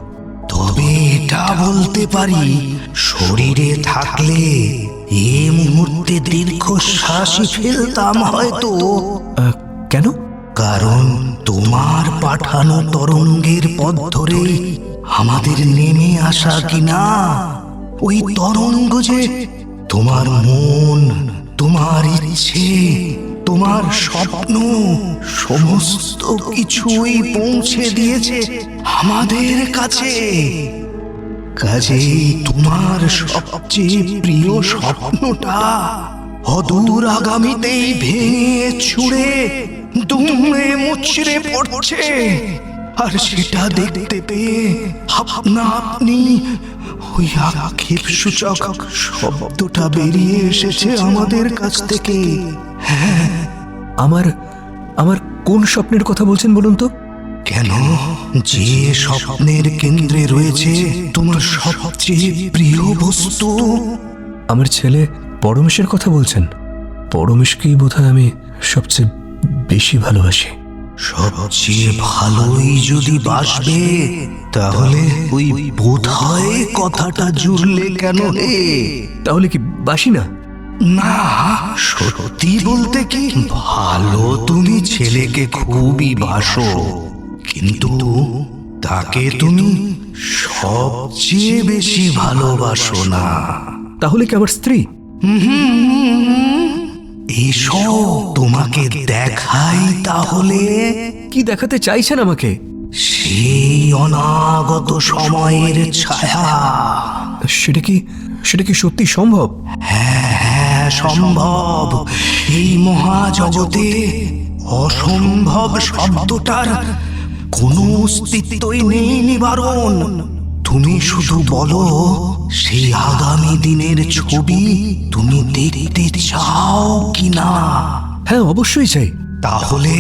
তবে এটা বলতে পারি, শরীরে থাকলে এই মুহূর্তে দীর্ঘশ্বাসই ফেলতাম হয়তো। কেন? কারণ তোমার পাঠানো তরঙ্গের পথ ধরে আমাদের নেমে আসা কিনা ওই তরঙ্গ যে তোমার মন, তোমার ইচ্ছে, তোমার স্বপ্ন সমস্ত কিছুই পৌঁছে দিয়েছে আমাদের কাছে। কাজেই তোমার সবচেয়ে প্রিয় স্বপ্নটা অদূর আগামীতেই ভেঙে চুড়ে দুমড়ে মুচড়ে পড়ছে। আর সেটা দেখতে পেয়ে আপনা আপনি ওই আক্ষেপ সূচক শব্দটা বেরিয়ে এসেছে আমাদের কাছ থেকে। হ্যাঁ, আমার কোন স্বপ্নের কথা বলছেন বলুন তো? কেন, যে স্বপ্নের কেন্দ্রে রয়েছে তোমার সবচেয়ে প্রিয় বস্তু। আমার ছেলে পরমেশের কথা বলছেন? পরমেশকেই বোধহয় আমি সবচেয়ে বেশি ভালোবাসি। সবচেয়ে ভালোই যদি বাসবে, তাহলে ওই বোধহয় কথাটা জুড়লে কেন রে? তাহলে কি বাসি না? না, সত্যি বলতে কি, ভালো তুমি ছেলেকে খুবই বাসো, কিন্তু তাকে তুমি সবচেয়ে বেশি ভালোবাসো না। তাহলে কি আমার স্ত্রী? এসো তোমাকে দেখাই তাহলে। কি দেখাতে চাইছেন আমাকে? সেই অনাগত সময়ের ছায়া। সেটা কি সত্যি সম্ভব? হ্যাঁ, সম্ভব। এই মহাজগতে অসম্ভব শব্দটার কোনো অস্তিত্বই নেই নিবারণ। তুমি শুধু বলো সেই আগামী দিনের ছবি তুমি দেখতে চাও কিনা। হ্যাঁ, অবশ্যই চাই। তাহলে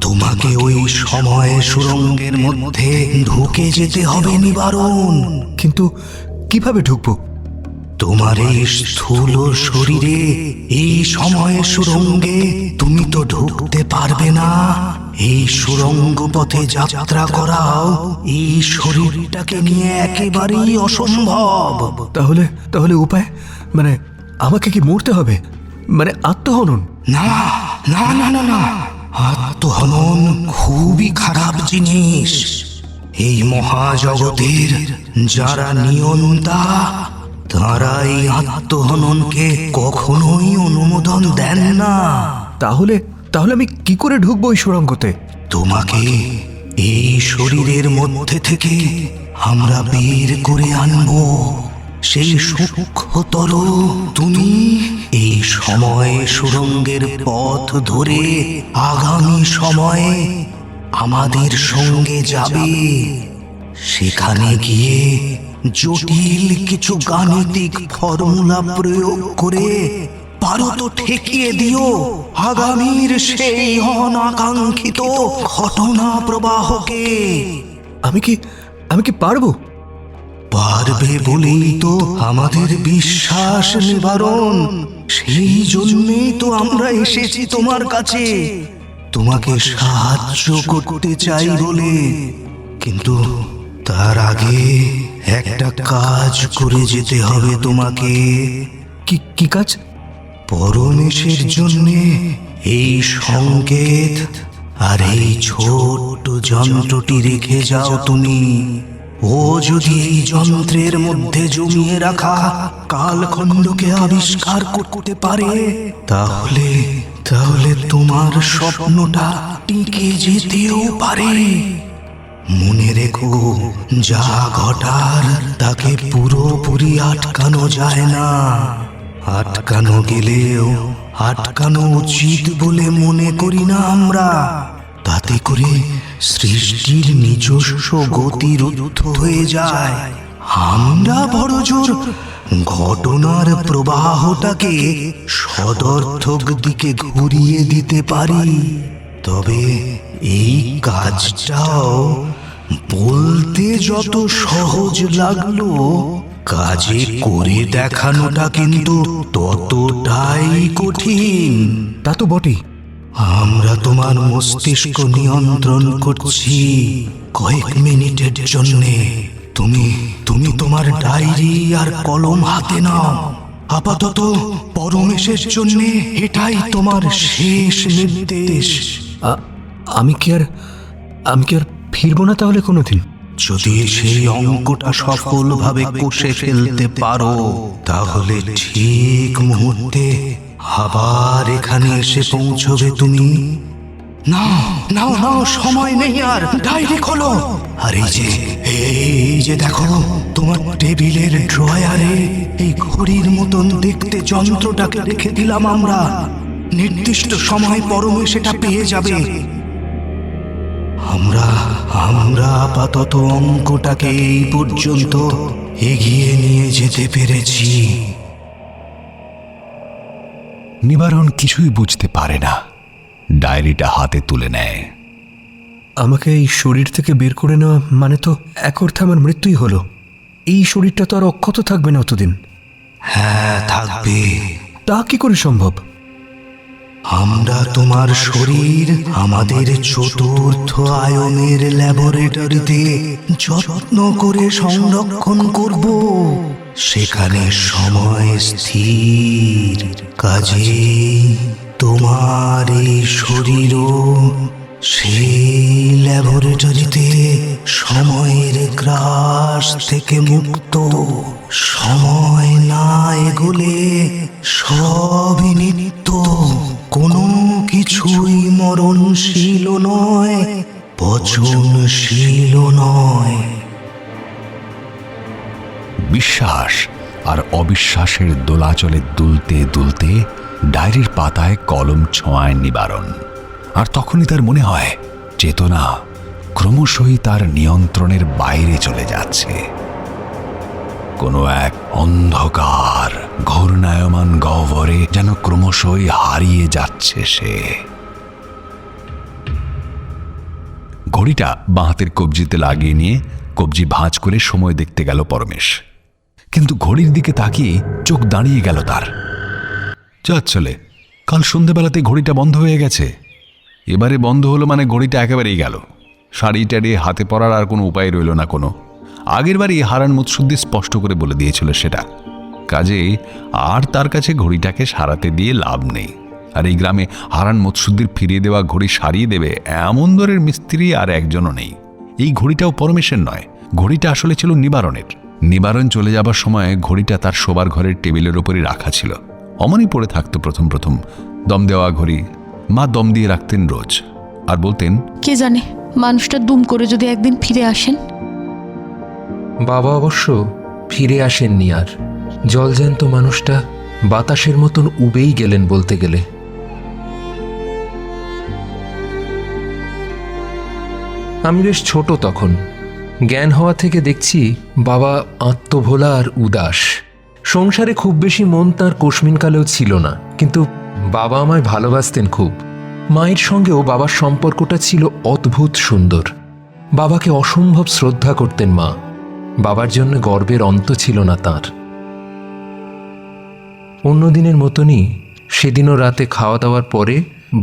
তোমাকে ওই সময় সুড়ঙ্গের মধ্যে ঢুকে যেতে হবে নিবারণ। কিন্তু কিভাবে ঢুকবো? তোমার এই স্থূল শরীরে এই সময় সুড়ঙ্গে তুমি তো ঢুকতে পারবে না। এই সুড়ঙ্গ পথে যাত্রা করাও এই শরীরটাকে নিয়ে একেবারেই অসম্ভব। তাহলে উপায়? মানে আমাকে কি মরতে হবে? মানে আত্মহনন? না না না না না, আত্মহনন খুবই খারাপ জিনিস। এই মহাজগতের যারা নিয়ন্তা তারা এই আত্মহননকে কখনোই অনুমোদন দেন না। তাহলে আমি কি করে ঢুকবো ওই সুড়ঙ্গতে? তোমাকে এই শরীরের মধ্যে থেকে আমরা বের করে আনবো। সেই সূক্ষ্মতর তুমি এই সময় সুড়ঙ্গের পথ ধরে আগামী সময়ে আমাদের সঙ্গে যাবে। সেখানে গিয়ে জটিল কিছু গাণিতিক ফর্মুলা প্রয়োগ করে পারো তো ঠেকিয়ে দিও আগামীর সেই অনাকাঙ্ক্ষিত ঘটনা প্রবাহকে। আমি কি পারবো? পারবে বলেই তো আমাদের বিশ্বাস নিবারণ। সেই জন্যই তো আমরা এসেছি তোমার কাছে, তোমাকে সাহায্য করতে চাই বলে। কিন্তু তার আগে একটা কাজ করে যেতে হবে তোমাকে। কি কাজ? পরমেশের জন্য এই সংকেত আর এই ছোট্ট যন্ত্রটি রেখে যাও তুমি। ও যদি এই যন্ত্রের মধ্যে জমিয়ে রাখা কালখণ্ডকে আবিষ্কার করতে পারে তাহলে তোমার স্বপ্নটা টিকে যেতেও পারে। মনে রেখো, যা ঘটার তাকে পুরোপুরি আটকানো যায় না। আটকানো গেলেও আটকানো উচিত বলে মনে করি না আমরা। তাতে করে সৃষ্টির নিজস্ব গতি রুদ্ধ হয়ে যায়। আমরা বড় জোর ঘটনার প্রবাহটাকে সদর্থক দিকে ঘুরিয়ে দিতে পারি। তবে এই কাজটাও বলতে যত সহজ লাগলো, কাজে করে দেখানোটা কিন্তু ততটাই কঠিন। তা তো বটেই। আমরা তোমার মস্তিষ্ক নিয়ন্ত্রণ করছি কয়েক মিনিটের জন্যে। তুমি তোমার ডায়েরি আর কলম হাতে নাও। আপাতত পরমেশের জন্য এটাই তোমার শেষ নির্দেশ। আমি কি আর ফিরবো না তাহলে কোনোদিন? যদি সেই অঙ্কটা সফলভাবে কষে ফেলতে পারো তাহলে ঠিক মুহূর্তে আবার এখানে এসে পৌঁছবে তুমি। নাও, সময় নেই আর। ডায়েরি খোলো। আর এই যে দেখো, তোমার টেবিলের ড্রয়ারে এই ঘড়ির মতন দেখতে যন্ত্রটাকে রেখে দিলাম আমরা। নির্দিষ্ট সময় পরমে সেটা পেয়ে যাবে। আমরা আপাতত অঙ্কটাকে এই পর্যন্ত এগিয়ে নিয়ে যেতে পেরেছি। নিবারণ কিছুই বুঝতে পারে না, ডায়েরিটা হাতে তুলে নেয়। আমাকে এই শরীর থেকে বের করে নেওয়া মানে তো এক অর্থে আমার মৃত্যুই হলো। এই শরীরটা তো আর অক্ষত থাকবে না অতদিন। হ্যাঁ, থাকবে। তা কি করে সম্ভব? আমরা তোমার শরীর আমাদের চতুর্থ আয়নের ল্যাবরেটরিতে যত্ন করে সংরক্ষণ করব। সেখানে সময় স্থির। কাজেই তোমার এই শরীরও সেই ল্যাবরেটরিতে সময়ের গ্রাস থেকে মুক্ত। সময় না এগোলে সবই নিত্য। পচনশীল নয়, পচনশীল নয়। বিশ্বাস আর অবিশ্বাসের দোলাচলে দুলতে দুলতে ডায়েরির পাতায় কলম ছোঁয়ায় নিবারণ। আর তখনই তার মনে হয় চেতনা ক্রমশই তার নিয়ন্ত্রণের বাইরে চলে যাচ্ছে। কোনো এক অন্ধকার ঘূর্ণায়মান গহ্বরে যেন ক্রমশই হারিয়ে যাচ্ছে সে। ঘড়িটা বাঁ হাতের কবজিতে লাগিয়ে নিয়ে কবজি ভাঁজ করে সময় দেখতে গেল পরমেশ। কিন্তু ঘড়ির দিকে তাকিয়ে চোখ দাঁড়িয়ে গেল তার। চলে কাল সন্ধ্যেবেলাতে ঘড়িটা বন্ধ হয়ে গেছে, এবারে বন্ধ হলো মানে ঘড়িটা একেবারেই গেল। শাড়ি টাড়ি হাতে পরার আর কোনো উপায় রইল না কোনো। আগের বারই হারান মুৎসুদ্দি স্পষ্ট করে বলে দিয়েছিল সেটা। কাজে আর তার কাছে ঘড়িটাকে সারাতে দিয়ে লাভ নেই। আর এই গ্রামে হারান মুৎসুদ্দির ফিরিয়ে দেওয়া ঘড়ি সারিয়ে দেবে এমন দরের মিস্ত্রি আর একজনও নেই। এই ঘড়িটাও পরমেশের নয়, ঘড়িটা আসলে ছিল নিবারণের। নিবারণ চলে যাবার সময় ঘড়িটা তার শোবার ঘরের টেবিলের ওপরই রাখা ছিল। অমনই পড়ে থাকতো প্রথম প্রথম। দম দেওয়া ঘড়ি, মা দম দিয়ে রাখতেন রোজ আর বলতেন, কে জানে মানুষটা দুম করে যদি একদিন ফিরে আসেন। বাবা অবশ্য ফিরে আসেননি আর। জলজ্যান্ত মানুষটা বাতাসের মতন উবেই গেলেন বলতে গেলে। আমি বেশ ছোট তখন। জ্ঞান হওয়া থেকে দেখছি বাবা আত্মভোলা আর উদাস। সংসারে খুব বেশি মন তার কোশমিনকালেও ছিল না, কিন্তু বাবা আমায় ভালোবাসতেন খুব। মায়ের সঙ্গেও বাবার সম্পর্কটা ছিল অদ্ভুত সুন্দর। বাবাকে অসম্ভব শ্রদ্ধা করতেন মা। বাবার জন্য গর্বের অন্ত ছিল না তার। অন্যদিনের মতনই সেদিনও রাতে খাওয়া দাওয়ার পরে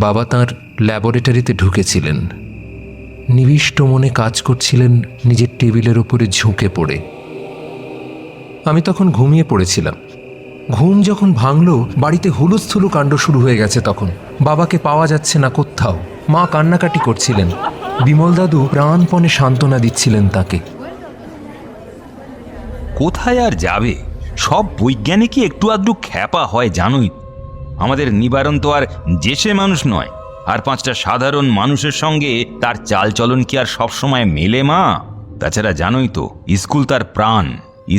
বাবা তাঁর ল্যাবরেটরিতে ঢুকেছিলেন। নিবিষ্ট মনে কাজ করছিলেন নিজের টেবিলের উপরে ঝুঁকে পড়ে। আমি তখন ঘুমিয়ে পড়েছিলাম। ঘুম যখন ভাঙল, বাড়িতে হুলুস্থুলু কাণ্ড শুরু হয়ে গেছে। তখন বাবাকে পাওয়া যাচ্ছে না কোথাও। মা কান্নাকাটি করছিলেন। বিমল দাদু প্রাণপণে সান্ত্বনা দিচ্ছিলেন তাকে। কোথায় আর যাবে? সব বৈজ্ঞানিকই একটু আধটু খ্যাপা হয় জানোই। আমাদের নিবারণ তো আর জেসে মানুষ নয়। আর পাঁচটা সাধারণ মানুষের সঙ্গে তার চালচলন কি আর সবসময় মেলে মা? তাছাড়া জানোই তো, স্কুল তার প্রাণ।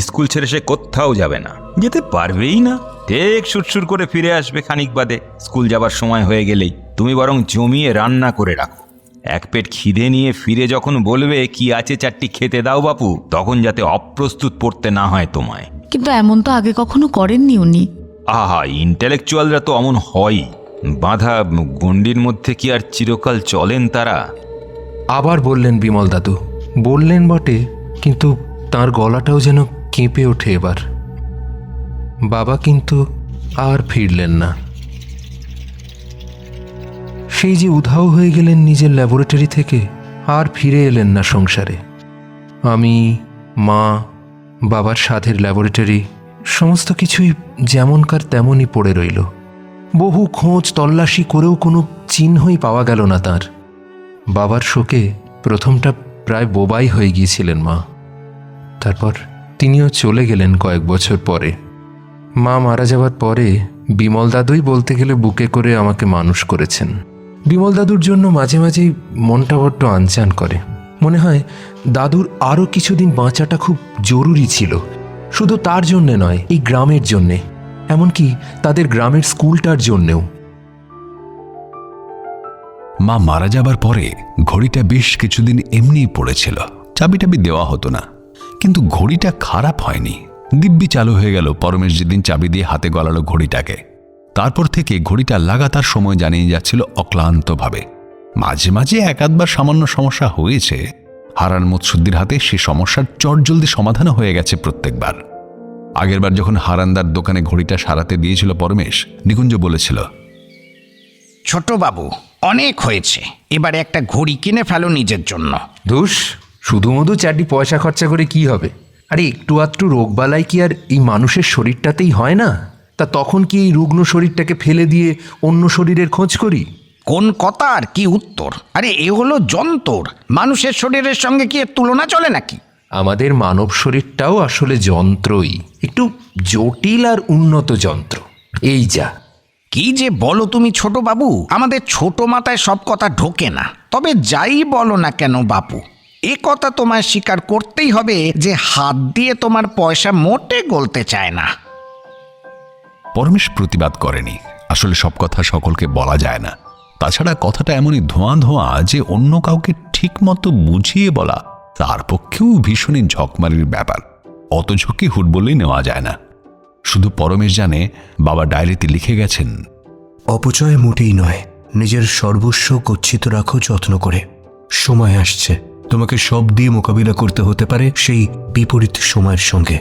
স্কুল ছেড়ে সে কোথাও যাবে না, যেতে পারবেই না। ঠিক সুরসুর করে ফিরে আসবে খানিক বাদে। স্কুল যাবার সময় হয়ে গেলেই তুমি বরং জমিয়ে রান্না করে রাখো। এক পেট খিদে নিয়ে ফিরে যখন বলবে কি আছে চারটি খেতে দাও বাপু, তখন যাতে অপ্রস্তুত পড়তে না হয় তোমায়। কিন্তু এমন তো আগে কখনো করেননি উনি। আহা, ইন্টেলেকচুয়ালরা তো অমন হয়ই। বাঁধা গণ্ডির মধ্যে কি আর চিরকাল চলেন তারা? আবার বললেন বিমল দাদু। বললেন বটে, কিন্তু তার গলাটাও যেন কেঁপে ওঠে এবার। বাবা কিন্তু আর ফিরলেন না। সেই যে উধাও হয়ে গেলেন নিজের ল্যাবরেটরি থেকে, আর ফিরে এলেন না সংসারে। আমি, মা, বাবার সাধের ল্যাবরেটরি সমস্ত কিছুই যেমনকার তেমনই পড়ে রইল। বহু খোঁজ তল্লাশি করেও কোনো চিহ্নই পাওয়া গেল না তার। বাবার শোকে প্রথমটা প্রায় বোবাই হয়ে গিয়েছিলেন মা। তারপর তিনিও চলে গেলেন কয়েক বছর পরে। মা মারা যাওয়ার পরে বিমল দাদুই বলতে গেলে বুকে করে আমাকে মানুষ করেছেন। বিমল দাদুর জন্য মাঝে মাঝেই মনটা বড্ড আনচান করে। মনে হয় দাদুর আরও কিছুদিন বাঁচাটা খুব জরুরি ছিল। শুধু তার জন্যে নয়, এই গ্রামের জন্যে, এমনকি তাদের গ্রামের স্কুলটার জন্যেও। মা মারা যাবার পরে ঘড়িটা বেশ কিছুদিন এমনিই পড়েছিল। চাবি টাবি দেওয়া হতো না, কিন্তু ঘড়িটা খারাপ হয়নি। দিব্যি চালু হয়ে গেল পরমেশ যেদিন চাবি দিয়ে হাতে গলালো ঘড়িটাকে। তারপর থেকে ঘড়িটা লাগাতার সময় জানিয়ে যাচ্ছিল অক্লান্তভাবে। মাঝে মাঝে এক আধবার সামান্য সমস্যা হয়েছে। হারান মুৎসুদ্দির হাতে সে সমস্যার চটজলদি সমাধানও হয়ে গেছে প্রত্যেকবার। আগেরবার যখন হারানদার দোকানে ঘড়িটা সারাতে দিয়েছিল পরমেশ, নিকুঞ্জ বলেছিল, ছোট বাবু, অনেক হয়েছে, এবারে একটা ঘড়ি কিনে ফেলো নিজের জন্য। ধুস, শুধু মধু চারটি পয়সা খরচা করে কি হবে? আরে একটু আধটু রোগবালাই কি আর এই মানুষের শরীরটাতেই হয় না? তা তখন কি এই রুগ্ন শরীরটাকে ফেলে দিয়ে অন্য শরীরের খোঁজ করি? কোন কথা আর কি উত্তর? আরে এ হলো যন্ত্র, মানুষের শরীরের সঙ্গে কি এর তুলনা চলে নাকি? আমাদের মানব শরীরটাও আসলে যন্ত্রই, একটু জটিল আর উন্নত যন্ত্র। এই যা, কি যে বলো তুমি ছোট বাবু, আমাদের ছোট মাথায় সব কথা ঢোকে না। তবে যাই বলো না কেন বাপু, এ কথা তোমায় স্বীকার করতেই হবে যে হাত দিয়ে তোমার পয়সা মোটে গলতে চায় না। পরমেশ প্রতিবাদ করেনি। আসলে সব কথা সকলকে বলা যায় না। তাছাড়া কথাটা এমনই ধোঁয়া ধোঁয়া যে অন্য কাউকে ঠিক মতো বুঝিয়ে বলা তার পক্ষেও ভীষণই ঝকমারির ব্যাপার। অত ঝুঁকি হুট বলেই নেওয়া যায় না। শুধু পরমেশ জানে বাবা ডায়েরিতে লিখে গেছেন, অপচয় মোটেই নয়, নিজের সর্বস্ব গচ্ছিত রাখো যত্ন করে। সময় আসছে, তোমাকে সব দিয়ে মোকাবিলা করতে হতে পারে সেই বিপরীত সময়ের সঙ্গে।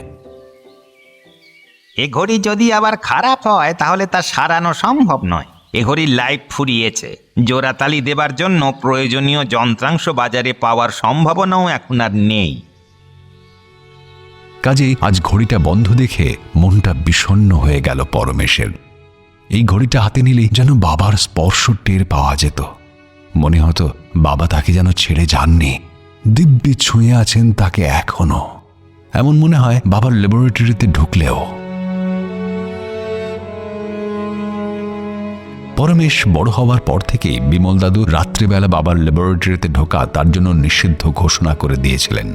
এ ঘড়ি যদি আবার খারাপ হয় তাহলে তা সারানো সম্ভব নয়। এ ঘড়ির লাইট ফুরিয়েছে। জোড়াতালি দেবার জন্য প্রয়োজনীয় যন্ত্রাংশ বাজারে পাওয়ার সম্ভাবনাও এখন আর নেই। কাজেই আজ ঘড়িটা বন্ধ দেখে মনটা বিষণ্ণ হয়ে গেল পরমেশের। এই ঘড়িটা হাতে নিলেই যেন বাবার স্পর্শ টের পাওয়া যেত। মনে হতো বাবা তাকে যেন ছেড়ে যাননি, দিব্যি ছুঁয়ে আছেন তাকে এখনো। এমন মনে হয় বাবার ল্যাবরেটরিতে ঢুকলেও। পরমেশ বড় হওয়ার পর থেকেই বিমল দাদু রাত্রিবেলা বাবার ল্যাবরেটরিতে ঢোকা তার জন্য নিষিদ্ধ ঘোষণা করে দিয়েছিলেন।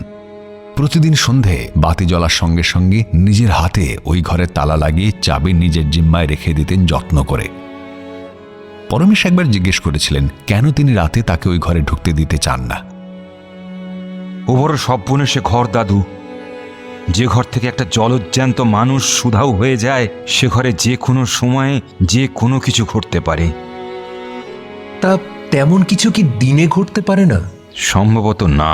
প্রতিদিন সন্ধে বাতি জ্বলার সঙ্গে সঙ্গে নিজের হাতে ওই ঘরের তালা লাগিয়ে চাবি নিজের জিম্মায় রেখে দিতেন যত্ন করে। পরমেশ একবার জিজ্ঞেস করেছিলেন কেন তিনি রাতে তাকে ওই ঘরে ঢুকতে দিতে চান না। ও বড় স্বপ্নে সে ঘর দাদু, যে ঘর থেকে একটা জলজ্যান্ত মানুষ সুধাও হয়ে যায়, সে ঘরে যে কোনো সময়ে যে কোনো কিছু ঘটতে পারে। তা তেমন কিছু কি দিনে ঘটতে পারে না? সম্ভবত না।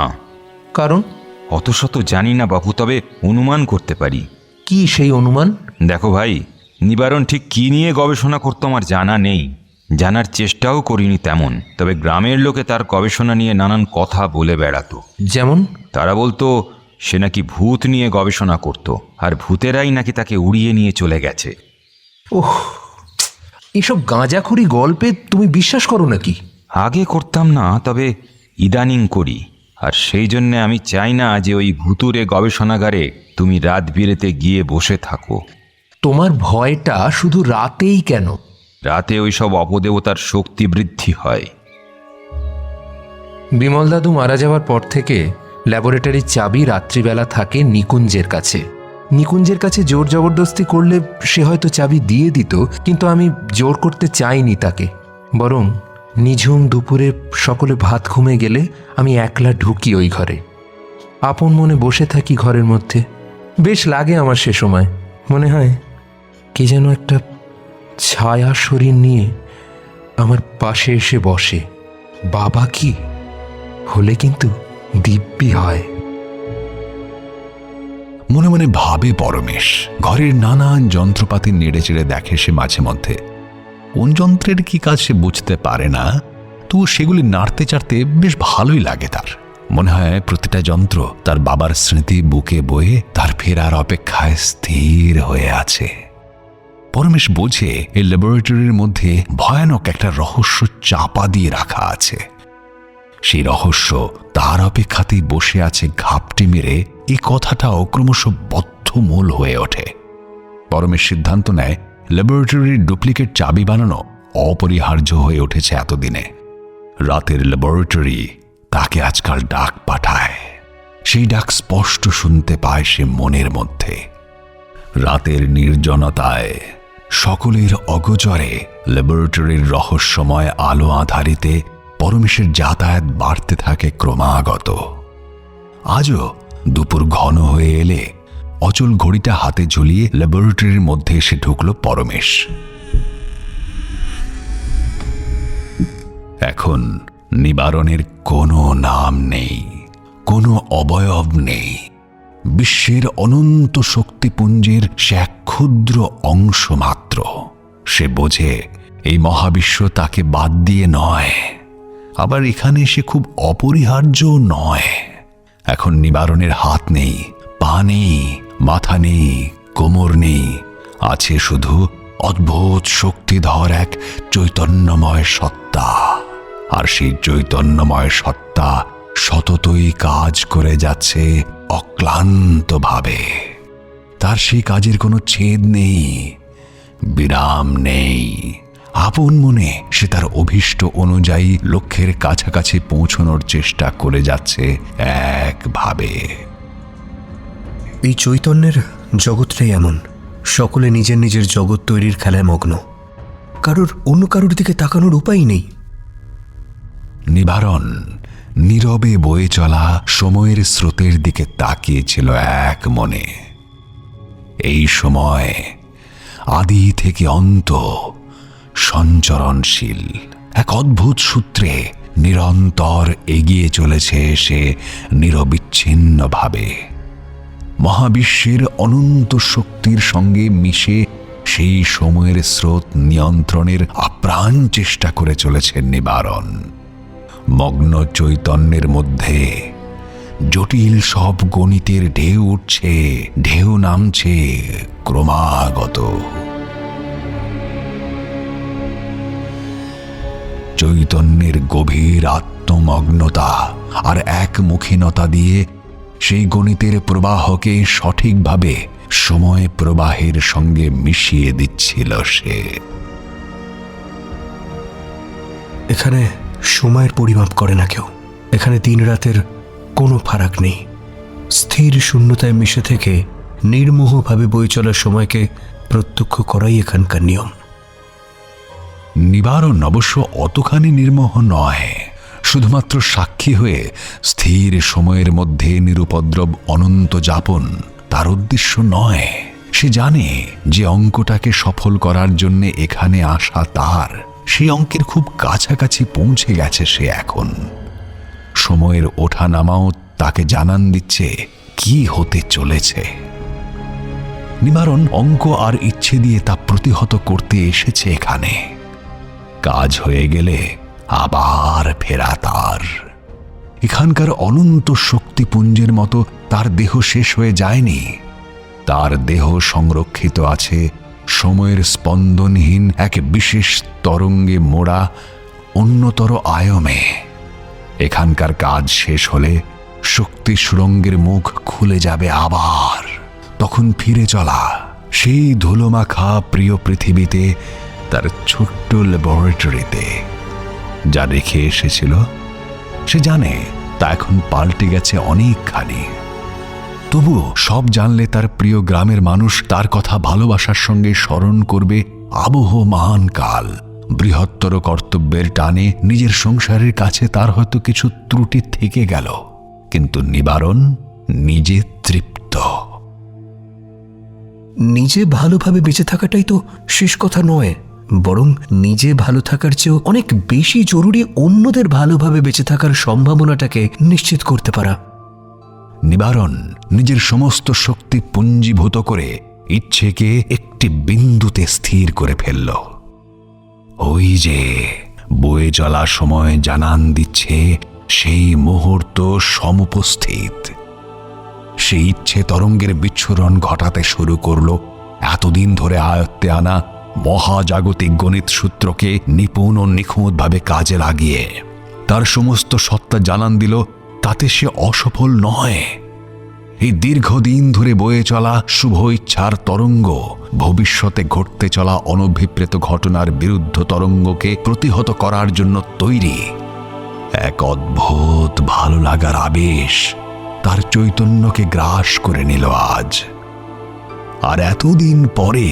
কারণ? অত শত জানি না বাবু, তবে অনুমান করতে পারি। কি সেই অনুমান? দেখো ভাই, নিবারণ ঠিক কি নিয়ে গবেষণা করতো আমার জানা নেই, জানার চেষ্টাও করিনি তেমন। তবে গ্রামের লোকে তার গবেষণা নিয়ে নানান কথা বলে বেড়াতো। যেমন? তারা বলতো সে নাকি ভূত নিয়ে গবেষণা করত, আর ভূতেরাই নাকি তাকে উড়িয়ে নিয়ে চলে গেছে। ওহ, এসব গাঁজাখুরি গল্পে তুমি বিশ্বাস করো নাকি? আগে করতাম না, তবে ইদানিং করি। আর সেই জন্যে আমি চাই না যে ওই ভুতুরে গবেষণাগারে তুমি রাত বিরেতে গিয়ে বসে থাকো। তোমার ভয়টা শুধু রাতেই কেন? রাতে ওই সব অপদেবতার শক্তি বৃদ্ধি হয়। বিমল দাদু মারা যাওয়ার পর থেকে ল্যাবরেটরির চাবি রাত্রিবেলা থাকে নিকুঞ্জের কাছে। নিকুঞ্জের কাছে জোর জবরদস্তি করলে সে হয়তো চাবি দিয়ে দিত, কিন্তু আমি জোর করতে চাইনি তাকে। বরং নিঝুম দুপুরে সকলে ভাত ঘুমে গেলে আমি একলা ঢুকি ওই ঘরে, আপন মনে বসে থাকি ঘরের মধ্যে। বেশ লাগে আমার সে সময়। মনে হয় কে যেন একটা ছায়া শরীর নিয়ে আমার পাশে এসে বসে। বাবা কি হলে কিন্তু দিব্যি হয়। মনে মনে ভাবে পরমেশ। ঘরের নানান যন্ত্রপাতি নেড়ে চেড়ে দেখে সে মাঝে মধ্যে। কোন যন্ত্রের কি কাজ সে বুঝতে পারে না, তো সেগুলি নাড়তে চাড়তে বেশ ভালোই লাগে তার। মনে হয় প্রতিটা যন্ত্র তার বাবার স্মৃতি বুকে বয়ে তার ফেরার অপেক্ষায় স্থির হয়ে আছে। পরমেশ বোঝে এই ল্যাবরেটরির মধ্যে ভয়ানক একটা রহস্য চাপা দিয়ে রাখা আছে। সেই রহস্য তার অপেক্ষাতেই বসে আছে ঘাপটি মেরে। এই কথাটাও ক্রমশ বদ্ধমূল হয়ে ওঠে। পরমেশ সিদ্ধান্ত নেয় ল্যাবরেটরির ডুপ্লিকেট চাবি বানানো অপরিহার্য হয়ে উঠেছে এতদিনে। রাতের ল্যাবরেটরি তাকে আজকাল ডাক পাঠায়। সেই ডাক স্পষ্ট শুনতে পায় সে মনের মধ্যে। রাতের নির্জনতায় সকলের অগোচরে ল্যাবরেটরির রহস্যময় আলো আধারিতে পরমেশের যাতায়াত বাড়তে থাকে ক্রমাগত। আজও দুপুর ঘন হয়ে এলে অচল ঘড়িটা হাতে ঝুলিয়ে ল্যাবরেটরির মধ্যে এসে ঢুকল পরমেশ। এখন নিবারণের কোনো নাম নেই, কোনো অবয়ব নেই। বিশ্বের অনন্ত শক্তিপুঞ্জের সে এক ক্ষুদ্র অংশ মাত্র। সে বোঝে এই মহাবিশ্ব তাকে বাদ দিয়ে নয়, আবার এখানে সে খুব অপরিহার্য নয়। এখন নিবারণের হাত নেই, পা নেই, মাথা নেই, কোমর নেই, আছে শুধু অদ্ভুত শক্তিধর এক চৈতন্যময় সত্তা। আর সেই চৈতন্যময় সত্তা সততই কাজ করে যাচ্ছে অক্লান্তভাবে। তার সেই কাজের কোনো ছেদ নেই, বিরাম নেই। আপন মনে সে তার অভীষ্ট অনুযায়ী লক্ষ্যের কাছাকাছি পৌঁছানোর চেষ্টা করে যাচ্ছে একভাবে। এই চৈতন্যের জগৎটাই এমন, সকলে নিজের নিজের জগৎ তৈরির খেলায় মগ্ন, কারোর অন্য কারোর দিকে তাকানোর উপায় নেই। নিবারণ নীরবে বয়ে চলা সময়ের স্রোতের দিকে তাকিয়েছিল এক মনে। এই সময় আদি থেকে অন্ত সঞ্চরণশীল এক অদ্ভুত সূত্রে নিরন্তর এগিয়ে চলেছে সে নিরবিচ্ছিন্নভাবে। মহাবিশ্বের অনন্ত শক্তির সঙ্গে মিশে সেই সময়ের স্রোত নিয়ন্ত্রণের আপ্রাণ চেষ্টা করে চলেছে নিবারণ। মগ্ন চৈতন্যের মধ্যে জটিল সব গণিতের ঢেউ উঠছে, ঢেউ নামছে ক্রমাগত। চৈতন্যের গভীর আত্মমগ্নতা আর একমুখীনতা দিয়ে সেই গণিতের প্রবাহকে সঠিকভাবে সময় প্রবাহের সঙ্গে মিশিয়ে দিচ্ছিল সে। এখানে সময়ের পরিমাপ করে না কেউ, এখানে দিন রাতের কোনো ফারাক নেই। স্থির শূন্যতায় মিশে থেকে নির্মোহভাবে বয়ে চলার সময়কে প্রত্যক্ষ করাই এখানকার নিয়ম। নিবারণ অবশ্য অতখানি নির্মোহ নয়, শুধুমাত্র সাক্ষী হয়ে স্থির সময়ের মধ্যে নিরুপদ্রব অনন্ত যাপন তার উদ্দেশ্য নয়। সে জানে যে অঙ্কটাকে সফল করার জন্য এখানে আসা তার, সেই অঙ্কের খুব কাছাকাছি পৌঁছে গেছে সে এখন। সময়ের ওঠানামাও তাকে জানান দিচ্ছে কি হতে চলেছে। নিবারণ অঙ্ক আর ইচ্ছে দিয়ে তা প্রতিহত করতে এসেছে এখানে। কাজ হয়ে গেলে আবার ফেরা তার। এখানকার অনন্ত শক্তিপুঞ্জের মতো তার দেহ শেষ হয়ে যায়নি। তার দেহ সংরক্ষিত আছে সময়ের স্পন্দনহীন এক বিশেষ তরঙ্গে মোড়া অন্যতর আয়মে। এখানকার কাজ শেষ হলে শক্তি সুড়ঙ্গের মুখ খুলে যাবে আবার। তখন ফিরে চলা সেই ধুলোমাখা প্রিয় পৃথিবীতে, তার ছোট্ট ল্যাবরেটরিতে। যা রেখে এসেছিল সে জানে তা এখন পাল্টে গেছে অনেকখানি। তবু সব জানলে তার প্রিয় গ্রামের মানুষ তার কথা ভালোবাসার সঙ্গে স্মরণ করবে আবহমান কাল। বৃহত্তর কর্তব্যের টানে নিজের সংসারের কাছে তার হয়তো কিছু ত্রুটি থেকে গেল, কিন্তু নিবারণ নিজে তৃপ্ত। নিজে ভালোভাবে বেঁচে থাকাটাই তো শেষ কথা নয়, বরং নিজে ভালো থাকার চেয়েও অনেক বেশি জরুরি অন্যদের ভালোভাবে বেঁচে থাকার সম্ভাবনাটাকে নিশ্চিত করতে পারা। নিবারণ নিজের সমস্ত শক্তি পুঞ্জীভূত করে ইচ্ছেকে একটি বিন্দুতে স্থির করে ফেলল। ওই যে বয়ে চলা সময় জানান দিচ্ছে সেই মুহূর্ত সমুপস্থিত। সেই ইচ্ছে তরঙ্গের বিচ্ছুরণ ঘটাতে শুরু করল এতদিন ধরে আয়ত্তে আনা মহাজাগতিক গণিত সূত্রকে নিপুণ ও নিখুঁতভাবে কাজে লাগিয়ে। তার সমস্ত সত্তা জানান দিল তাতে সে অসফল নয়। এই দীর্ঘদিন ধরে বয়ে চলা শুভ ইচ্ছার তরঙ্গ ভবিষ্যতে ঘটতে চলা অনভিপ্রেত ঘটনার বিরুদ্ধ তরঙ্গকে প্রতিহত করার জন্য তৈরি। এক অদ্ভুত ভালো লাগার আবেশ তার চৈতন্যকে গ্রাস করে নিল আজ। আর এতদিন পরে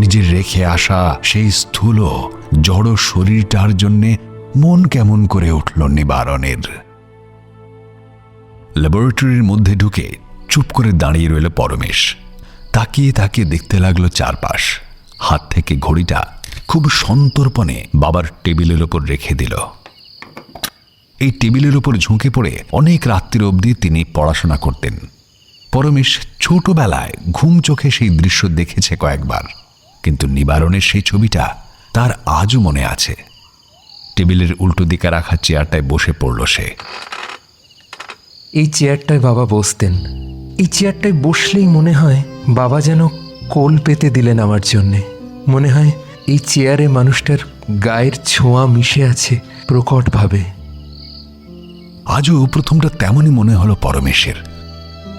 নিজের রেখে আসা সেই স্থূল জড় শরীরটার জন্যে মন কেমন করে উঠল নিবারণের। ল্যাবরেটরির মধ্যে ঢুকে চুপ করে দাঁড়িয়ে রইল পরমেশ। তাকিয়ে তাকিয়ে দেখতে লাগলো চারপাশ। হাত থেকে ঘড়িটা খুব সন্তর্পণে বাবার টেবিলের ওপর রেখে দিল। এই টেবিলের ওপর ঝুঁকে পড়ে অনেক রাত্রির অবধি তিনি পড়াশোনা করতেন। পরমেশ ছোটবেলায় ঘুম চোখে সেই দৃশ্য দেখেছে কয়েকবার, কিন্তু নিবারণের সেই ছবিটা তার আজও মনে আছে। টেবিলের উল্টো দিকে রাখা চেয়ারটায় বসে পড়ল সে। এই চেয়ারটায় বাবা বসতেন। এই চেয়ারটায় বসলেই মনে হয় বাবা যেন কোল পেতে দিলেন আমার জন্যে। মনে হয় এই চেয়ারে মানুষটার গায়ের ছোঁয়া মিশে আছে প্রকটভাবে। আজও প্রথমটা তেমনই মনে হলো পরমেশের,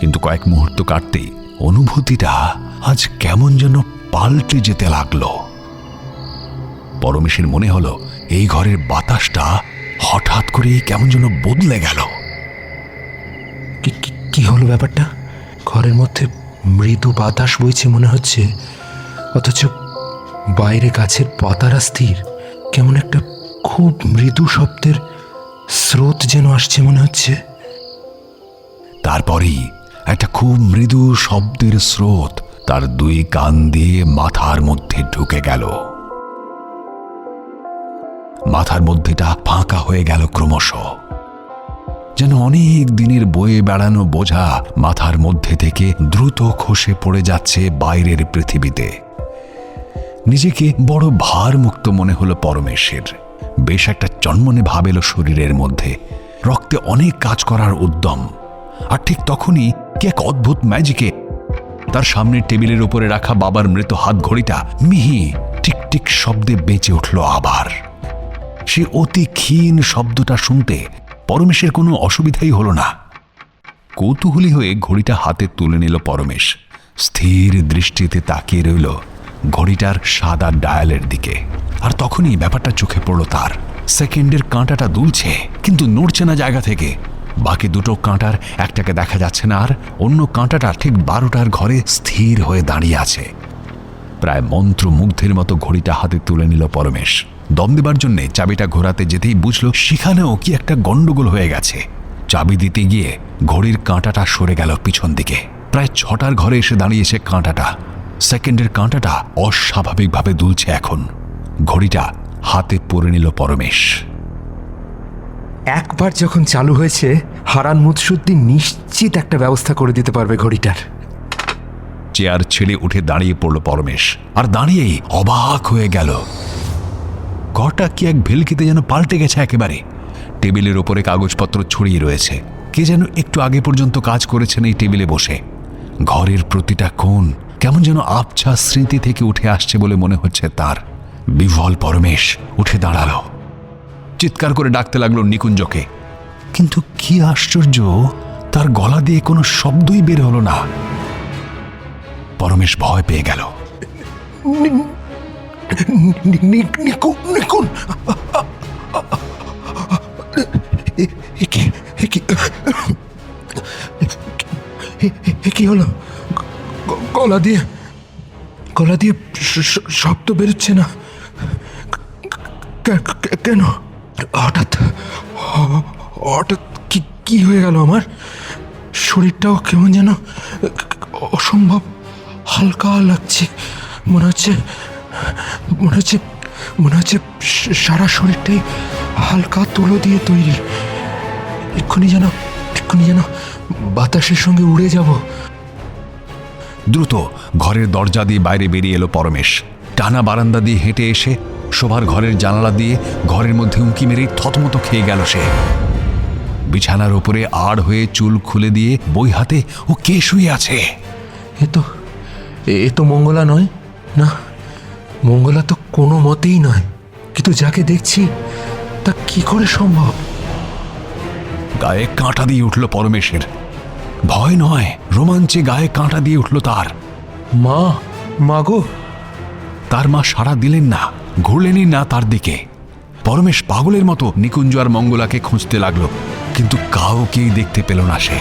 কিন্তু কয়েক মুহূর্ত কাটতেই অনুভূতিটা আজ কেমন যেন পাল্টে যেতে লাগলো। পরমেশের মনে হলো এই ঘরের বাতাসটা হঠাৎ করেই কেমন যেন বদলে গেল। কি হলো ব্যাপারটা? ঘরের মধ্যে মৃদু বাতাস বইছে মনে হচ্ছে, অথচ বাইরে গাছের পাতারা স্থির। কেমন একটা খুব মৃদু শব্দের স্রোত যেন আসছে মনে হচ্ছে। তারপরেই একটা খুব মৃদু শব্দের স্রোত তার দুই কান দিয়ে মাথার মধ্যে ঢুকে গেল। মাথার মধ্যেটা ফাঁকা হয়ে গেল ক্রমশ, যেন অনেক দিনের বয়ে বেড়ানো বোঝা মাথার মধ্যে থেকে দ্রুত খসে পড়ে যাচ্ছে বাইরের পৃথিবীতে। নিজেকে বড় ভারমুক্ত মনে হলো পরমেশের। বেশ একটা চনমনে ভাব এলো শরীরের মধ্যে, রক্তে অনেক কাজ করার উদ্যম। আর ঠিক তখনই কি এক অদ্ভুত ম্যাজিকে তার সামনের টেবিলের উপরে রাখা বাবার মৃত হাত ঘড়িটা মিহি টিকটিক শব্দে বেঁচে উঠল আবার। সে অতি ক্ষীণ শব্দটা শুনতে পরমেশের কোনো অসুবিধাই হলো না। কৌতূহলী হয়ে ঘড়িটা হাতে তুলে নিল পরমেশ। স্থির দৃষ্টিতে তাকিয়ে রইল ঘড়িটার সাদা ডায়ালের দিকে। আর তখনই ব্যাপারটা চোখে পড়ল তার। সেকেন্ডের কাঁটাটা দুলছে, কিন্তু নড়ছে না জায়গা থেকে। বাকি দুটো কাঁটার একটাকে দেখা যাচ্ছে না, আর অন্য কাঁটাটা ঠিক 12টার ঘরে স্থির হয়ে দাঁড়িয়ে আছে। প্রায় মন্ত্রমুগ্ধের মতো ঘড়িটা হাতে তুলে নিল পরমেশ। দম দেবার জন্যে চাবিটা ঘোরাতে যেতেই বুঝল সেখানেও কি একটা গন্ডগোল হয়ে গেছে। চাবি দিতে গিয়ে ঘড়ির কাঁটাটা সরে গেল পিছন দিকে। প্রায় 6টার ঘরে এসে দাঁড়িয়েছে কাঁটাটা। সেকেন্ডের কাঁটাটা অস্বাভাবিকভাবে দুলছে এখন। ঘড়িটা হাতে পরে নিল পরমেশ। একবার যখন চালু হয়েছে, হারান মুৎসুদ্দিন নিশ্চিত একটা ব্যবস্থা করে দিতে পারবে ঘড়িটার। চেয়ার ছেড়ে উঠে দাঁড়িয়ে পড়ল পরমেশ, আর দাঁড়িয়েই অবাক হয়ে গেল। ঘরটা কি এক ভেলকিতে যেন পাল্টে গেছে একেবারে। টেবিলের ওপরে কাগজপত্র ছড়িয়ে রয়েছে। কে যেন একটু আগে পর্যন্ত কাজ করেছেন এই টেবিলে বসে। ঘরের প্রতিটা কোণ কেমন যেন আবছা স্মৃতি থেকে উঠে আসছে বলে মনে হচ্ছে তার। বিহ্বল পরমেশ উঠে দাঁড়ালো, চিৎকার করে ডাকতে লাগলো নিকুঞ্জকে। কিন্তু কি আশ্চর্য, তার গলা দিয়ে কোনো শব্দই বের হলো না। পরমেশ ভয় পেয়ে গেল। কি হলো? গলা দিয়ে শব্দ বেরোচ্ছে না কেন? হঠাৎ কি হয়ে গেল আমার? শরীরটাও কেমন যেন অসম্ভব হালকা লাগছে। মনে হচ্ছে সারা শরীরটাই হালকা তুলো দিয়ে তৈরি। এক্ষুনি যেন বাতাসের সঙ্গে উড়ে যাব। দ্রুত ঘরের দরজা দিয়ে বাইরে বেরিয়ে এলো পরমেশ। টানা বারান্দা দিয়ে হেঁটে এসে শোবার ঘরের জানালা দিয়ে ঘরের মধ্যে উঁকি মেরে থতমত খেয়ে গেল সে। বিছানার উপরে আড় হয়ে চুল খুলে দিয়ে বই হাতে ও কে শুয়ে আছে? এ তো মঙ্গলা নয়। না, মঙ্গলা তো কোনো মতেই নয়। কিন্তু যাকে দেখছি তা কি করে সম্ভব? গায়ে কাঁটা দিয়ে উঠল পরমেশের। ভয় নয়, রোমাঞ্চে গায়ে কাঁটা দিয়ে উঠল তার। মা গো! তার মা সাড়া দিলেন না, ঘুরলেনই না তার দিকে। পরমেশ পাগলের মতো নিকুঞ্জ আর মঙ্গলাকে খুঁজতে লাগলো, কিন্তু কাউকেই দেখতে পেল না সে।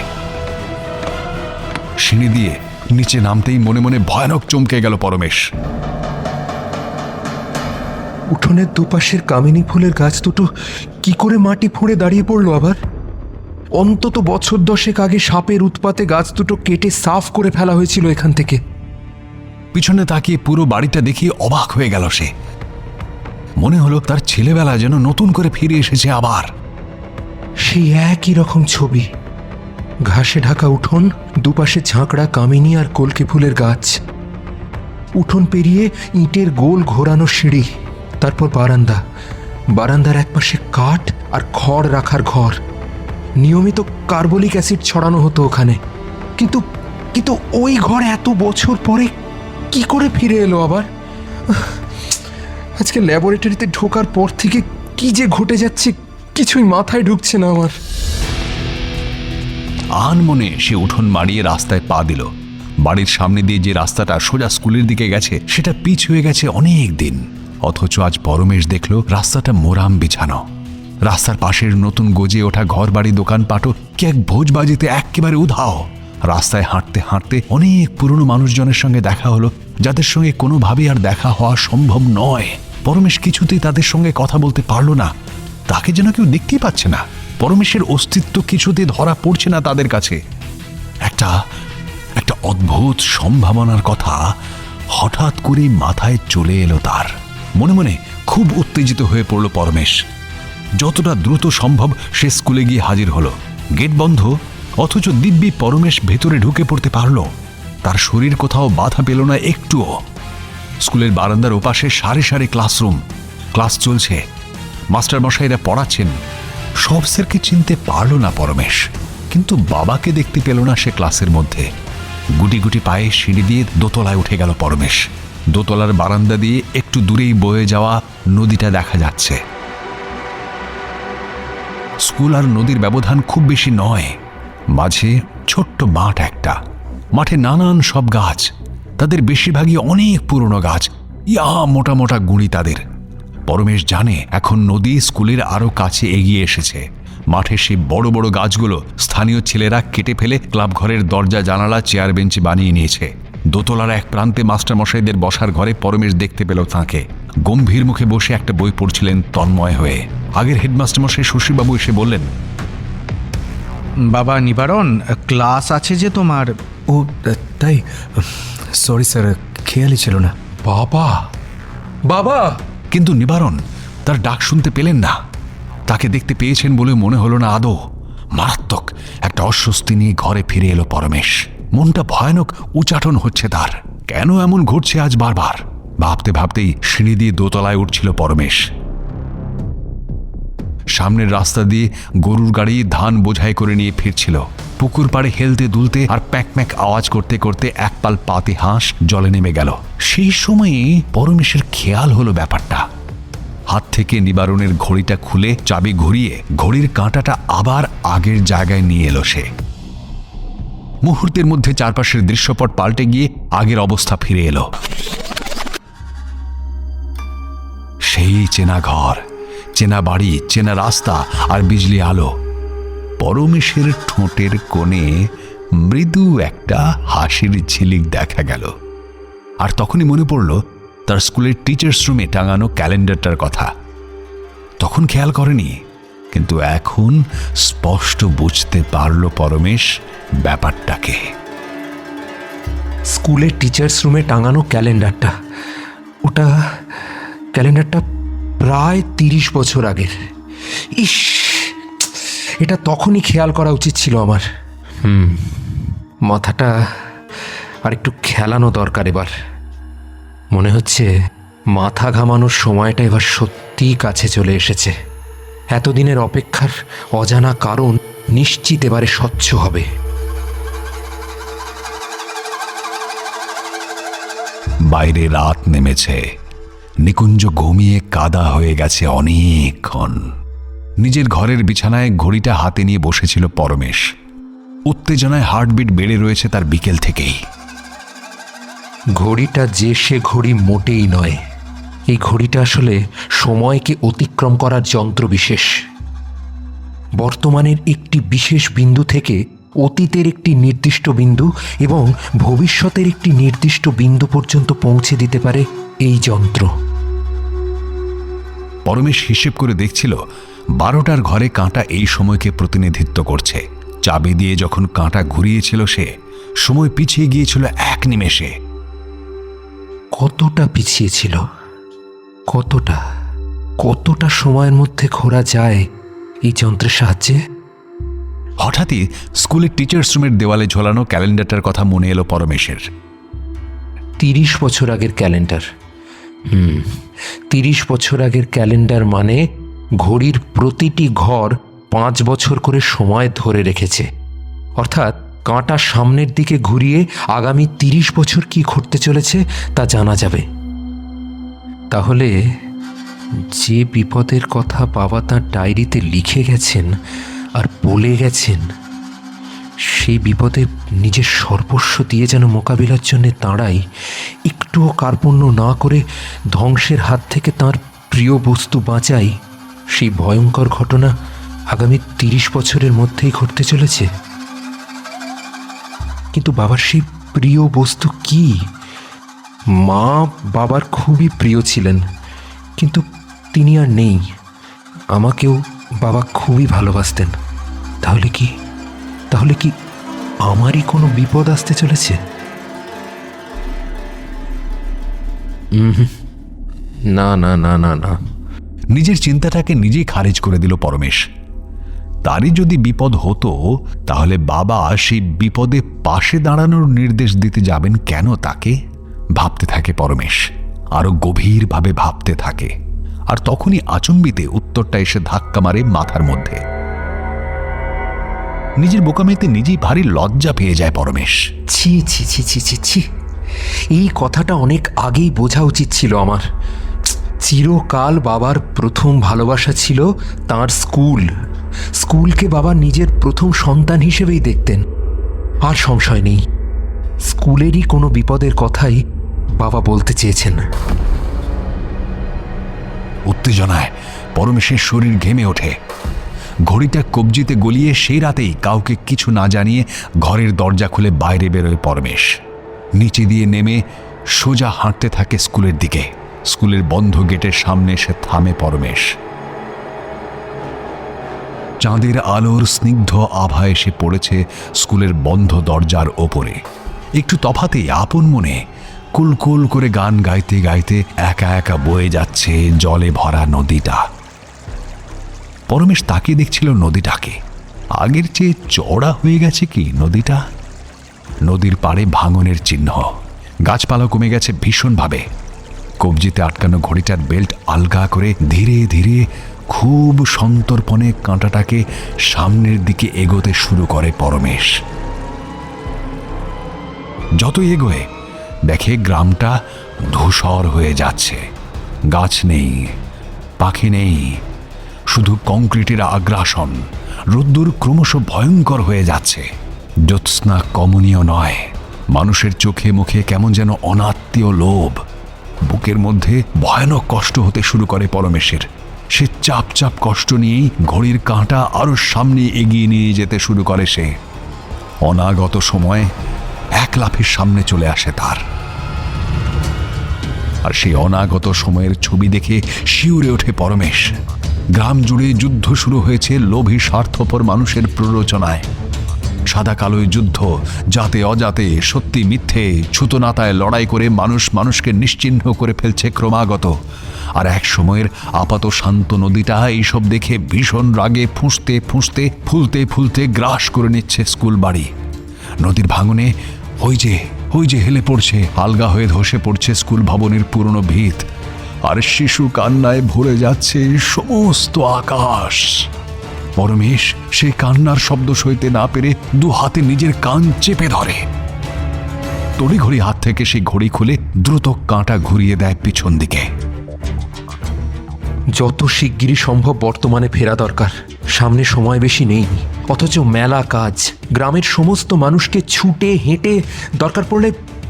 সিঁড়ি দিয়ে নিচে নামতেই মনে মনে ভয়ানক চমকে গেল পরমেশ। উঠোনের দুপাশের কামিনী ফুলের গাছ দুটো কি করে মাটি ফুঁড়ে দাঁড়িয়ে পড়লো আবার? অন্তত বছর 10 আগে সাপের উৎপাতে গাছ দুটো কেটে সাফ করে ফেলা হয়েছিল এখান থেকে। পিছনে তাকিয়ে পুরো বাড়িটা দেখিয়ে অবাক হয়ে গেল সে। মনে হলো তার ছেলেবেলা যেন নতুন করে ফিরে এসেছে আবার। সেই একই রকম ছবি। ঘাসে ঢাকা উঠোন, দুপাশে ঝাঁকড়া কামিনী আর কলকে ফুলের গাছ। উঠোন পেরিয়ে ইটের গোল ঘোরানো সিঁড়ি, তারপর বারান্দার একপাশে কাঠ আর খড় রাখার ঘর। নিয়মিত কার্বলিক অ্যাসিড ছড়ানো হতো ওখানে। কিন্তু ওই ঘর এত বছর পরে কি করে ফিরে এলো আবার? আজকে ল্যাবরেটরিতে ঢোকার পর থেকে কি যে ঘটে যাচ্ছে কিছুই মাথায় ঢুকছে না আমার। আনমনে সে উঠোন মারিয়ে রাস্তায় পা দিল। বাড়ির সামনে দিয়ে যে রাস্তাটা সোজা স্কুলের দিকে গেছে সেটা পিছ হয়ে গেছে অনেক দিন। অথচ আজ পরমেশ দেখল রাস্তাটা মোরাম বিছানো। রাস্তার পাশের নতুন গজে ওঠা ঘরবাড়ি দোকানপাটও কি এক ভোজবাজিতে একেবারে উধাও। রাস্তায় হাঁটতে হাঁটতে অনেক পুরনো মানুষজনের সঙ্গে দেখা হলো, যাদের সঙ্গে কোনোভাবেই আর দেখা হওয়া সম্ভব নয়। পরমেশ কিছুতেই তাদের সঙ্গে কথা বলতে পারল না। তাকে যেন কেউ দেখতেই পাচ্ছে না। পরমেশের অস্তিত্ব কিছুতে ধরা পড়ছে না তাদের কাছে। একটা অদ্ভুত সম্ভাবনার কথা হঠাৎ করেই মাথায় চলে এলো তার। মনে মনে খুব উত্তেজিত হয়ে পড়ল পরমেশ। যতটা দ্রুত সম্ভব সে স্কুলে গিয়ে হাজির হলো। গেট বন্ধ, অথচ দিব্যি পরমেশ ভেতরে ঢুকে পড়তে পারল। তার শরীর কোথাও বাধা পেল না একটুও। স্কুলের বারান্দার ওপাশে সারি সারি ক্লাসরুম, ক্লাস চলছে, মাস্টারমশাইরা পড়াচ্ছেন। সব স্যারকে চিনতে পারল না পরমেশ, কিন্তু বাবাকে দেখতে পেল না সে ক্লাসের মধ্যে। গুটি গুটি পায়ে সিঁড়ি দিয়ে দোতলায় উঠে গেল পরমেশ। দোতলার বারান্দা দিয়ে একটু দূরেই বয়ে যাওয়া নদীটা দেখা যাচ্ছে। স্কুল আর নদীর ব্যবধান খুব বেশি নয়, মাঝে ছোট্ট মাঠ একটা। মাঠে নানান সব গাছ, তাদের বেশিরভাগই অনেক পুরনো গাছ, ইয়া মোটা মোটা গুঁড়ি তাদের। পরমেশ জানে এখন নদী স্কুলের আরো কাছে এগিয়ে এসেছে। মাঠে সেই বড় বড় গাছগুলো স্থানীয় ছেলেরা কেটে ফেলে ক্লাব ঘরের দরজা জানালা চেয়ার বেঞ্চ বানিয়ে নিয়েছে। দোতলার এক প্রান্তে মাস্টারমশাইদের বসার ঘরে পরমেশ দেখতে পেল তাঁকে। গম্ভীর মুখে বসে একটা বই পড়ছিলেন তন্ময় হয়ে। আগের হেডমাস্টারমশাই শশীবাবু এসে বললেন, বাবা নিবারণ, ক্লাস আছে যে তোমার। ও তাই, সরি স্যার, খেয়ালই ছিল না। বাবা বাবা! কিন্তু নিবারণ তার ডাক শুনতে পেলেন না। তাকে দেখতে পেয়েছেন বলে মনে হলো না আদৌ। মারাত্মক একটা অস্বস্তি নিয়ে ঘরে ফিরে এলো পরমেশ। মনটা ভয়ানক উচাটন হচ্ছে তার। কেন এমন ঘটছে আজ বারবার? ভাবতে ভাবতেই সিঁড়ি দিয়ে দোতলায় উঠছিল পরমেশ। সামনের রাস্তা দিয়ে গরুর গাড়ি ধান বোঝাই করে নিয়ে ফিরছিল। পুকুর পাড়ে হেলতে দুলতে আর প্যাক প্যাক আওয়াজ করতে করতে এক পাল পাতি হাঁস জলে নেমে গেল। সেই সময়ে পরমেশের খেয়াল হলো ব্যাপারটা। হাত থেকে নিবারণের ঘড়িটা খুলে চাবি ঘুরিয়ে ঘড়ির কাঁটাটা আবার আগের জায়গায় নিয়ে এলো সে। মুহূর্তের মধ্যে চারপাশের দৃশ্যপট পাল্টে গিয়ে আগের অবস্থা ফিরে এলো। সেই চেনা ঘর, চেনা বাড়ি, চেনা রাস্তা আর বিজলি আলো। পরমেশের ঠোঁটের কোণে মৃদু একটা হাসির ঝিলিক দেখা গেল। আর তখনই মনে পড়ল তার স্কুলের টিচার্স রুমে টাঙানো ক্যালেন্ডারটার কথা। তখন খেয়াল করেনি, কিন্তু এখন স্পষ্ট বুঝতে পারল পরমেশ ব্যাপারটাকে। স্কুলের টিচার্স রুমে টাঙানো ক্যালেন্ডারটা, ওটা ক্যালেন্ডারটা প্রায় 30 বছর আগের। ইস, এটা তখনই খেয়াল করা উচিত ছিল আমার। মাথাটা আর একটু খেলানো দরকার এবার। মনে হচ্ছে মাথা ঘামানোর সময়টা এবার সত্যিই কাছে চলে এসেছে। এতদিনের অপেক্ষার অজানা কারণ নিশ্চিত এবারে স্বচ্ছ হবে। বাইরে রাত নেমেছে। নিকুঞ্জ ঘুমিয়ে কাদা হয়ে গেছে অনেকক্ষণ। নিজের ঘরের বিছানায় ঘড়িটা হাতে নিয়ে বসেছিল পরমেশ। উত্তেজনায় হার্টবিট বেড়ে রয়েছে তার বিকেল থেকেই। ঘড়িটা যে সে ঘড়ি মোটেই নয়। এই ঘড়িটা আসলে সময়কে অতিক্রম করার যন্ত্র বিশেষ। বর্তমানের একটি বিশেষ বিন্দু থেকে অতীতের একটি নির্দিষ্ট বিন্দু এবং ভবিষ্যতের একটি নির্দিষ্ট বিন্দু পর্যন্ত পৌঁছে দিতে পারে এই যন্ত্র। পরমেশ হিসেব করে দেখছিল 12টার ঘরে কাঁটা এই সময়কে প্রতিনিধিত্ব করছে। চাবি দিয়ে যখন কাঁটা ঘুরিয়েছিল সে, সময় পিছিয়ে গিয়েছিল এক নিমেষে। কতটা পিছিয়ে ছিল? কতটা সময়ের মধ্যে ঘোরা যায় এই যন্ত্রের সাহায্যে? হঠাৎই স্কুলের টিচার্স রুমের দেওয়ালে ঝোলানো ক্যালেন্ডারটার কথা মনে এলো পরমেশের। 30 বছর আগের ক্যালেন্ডার। 30 বছর আগের ক্যালেন্ডার মানে ঘড়ির প্রতিটি ঘর 5 বছর করে সময় ধরে রেখেছে। অর্থাৎ কাঁটা সামনের দিকে ঘুরিয়ে আগামী 30 বছর কি ঘটতে চলেছে তা জানা যাবে। তাহলে যে বিপদের কথা বাবা তাঁর ডায়েরিতে লিখে গেছেন আর বলে গেছেন, সেই বিপদে নিজের সর্বস্ব দিয়ে যেন মোকাবিলার জন্য দাঁড়াই, একটু একটুও কার্পণ্য না করে ধ্বংসের হাত থেকে তার প্রিয় বস্তু বাঁচাই, সেই ভয়ঙ্কর ঘটনা আগামী 30 বছরের মধ্যেই ঘটতে চলেছে। কিন্তু বাবার সেই প্রিয় বস্তু কি? মা বাবার খুবই প্রিয় ছিলেন, কিন্তু তিনি আর নেই। আমাকেও বাবা খুবই ভালোবাসতেন। তাহলে কি আমারই কোনো বিপদ আসতে চলেছে? না না না না না। নিজের চিন্তাটাকে নিজেই খারিজ করে দিল পরমেশ। তারই যদি বিপদ হতো, তাহলে বাবা সেই বিপদে পাশে দাঁড়ানোর নির্দেশ দিতে যাবেন কেন তাকে? ভাবতে থাকে পরমেশ, আরো গভীরভাবে ভাবতে থাকে। আর তখনই আচম্বিতে উত্তরটা এসে ধাক্কা মারে মাথার মধ্যে। নিজের বোকামিতে নিজেই ভারী লজ্জা পেয়ে যায় পরমেশ। ছি ছি ছি ছি ছি ছি, এই কথাটা অনেক আগেই বোঝা উচিত ছিল আমার। চিরকাল বাবার প্রথম ভালোবাসা ছিল তার স্কুল। স্কুলকে বাবা নিজের প্রথম সন্তান হিসেবেই দেখতেন। আর সংশয় নেই, স্কুলেরই কোনো বিপদের কথাই বাবা বলতে চেয়েছেন। উত্তেজনায় পরমেশের শরীর ঘেমে ওঠে। ঘড়িটা কবজিতে গলিয়ে সেই রাতেই কাউকে কিছু না জানিয়ে ঘরের দরজা খুলে বাইরে বেরোয় পরমেশ। নিচে দিয়ে নেমে সোজা হাঁটতে থাকে স্কুলের দিকে। স্কুলের বন্ধ গেটের সামনে এসে থামে পরমেশ। চাঁদের আলোর স্নিগ্ধ আভা এসে পড়েছে স্কুলের বন্ধ দরজার ওপরে। একটু তফাতেই আপন মনে কুলকুল করে গান গাইতে গাইতে একা একা বয়ে যাচ্ছে জলে ভরা নদীটা। পরমেশ তাকিয়ে দেখছিল নদীটাকে। আগের চেয়ে চওড়া হয়ে গেছে কি নদীটা? নদীর পাড়ে ভাঙনের চিহ্ন, গাছপালা কমে গেছে ভীষণভাবে। কবজিতে আটকানো ঘড়িটার বেল্ট আলগা করে ধীরে ধীরে খুব সন্তর্পণে কাঁটাটাকে সামনের দিকে এগোতে শুরু করে পরমেশ। যতই এগোয় দেখে গ্রামটা ধূসর হয়ে যাচ্ছে। গাছ নেই, পাখি নেই, শুধু কংক্রিটের আগ্রাসন। রোদ্দুর ক্রমশ ভয়ঙ্কর হয়ে যাচ্ছে। জ্যোৎস্না কমনীয় নয়। মানুষের চোখে মুখে কেমন যেন অনাত্মীয় লোভ। বুকের মধ্যে ভয়ানক কষ্ট হতে শুরু করে পরমেশের। সে চাপ চাপ কষ্ট নিয়েই ঘড়ির কাঁটা আরো সামনে এগিয়ে নিয়ে যেতে শুরু করে সে। অনাগত সময় এক লাফের সামনে চলে আসে তার। আর সেই অনাগত সময়ের ছবি দেখে শিউরে ওঠে পরমেশ। গ্রাম জুড়ে যুদ্ধ শুরু হয়েছে লোভী স্বার্থপর মানুষের প্ররোচনায়। সাদা কালোয় যুদ্ধ, জাতে অজাতে, সত্যি মিথ্যে, ছুতোনাতায় লড়াই করে মানুষ মানুষকে নিশ্চিহ্ন করে ফেলছে ক্রমাগত। আর এক সময়ের আপাত শান্ত নদীটা এইসব দেখে ভীষণ রাগে ফুঁসতে ফুঁসতে ফুলতে ফুলতে গ্রাস করে নিচ্ছে স্কুল বাড়ি। নদীর ভাঙনে ওই যে হেলে পড়ছে, আলগা হয়ে ধসে পড়ছে স্কুল ভবনের পুরনো ভিত। আর শিশু কান্নায় ভরে যাচ্ছে সমস্ত আকাশ। পরমেশ সেই কান্নার শব্দ সইতে না পেরে দু হাতে নিজের কান চেপে ধরে। তড়িঘড়ি হাত থেকে সেই ঘড়ি খুলে দ্রুত কাঁটা ঘুরিয়ে দেয় পিছন দিকে। যত শিগগিরই সম্ভব বর্তমানে ফেরা দরকার। সামনে সময় বেশি নেই, অথচ মেলা কাজ। গ্রামের সমস্ত মানুষকে ছুটে হেঁটে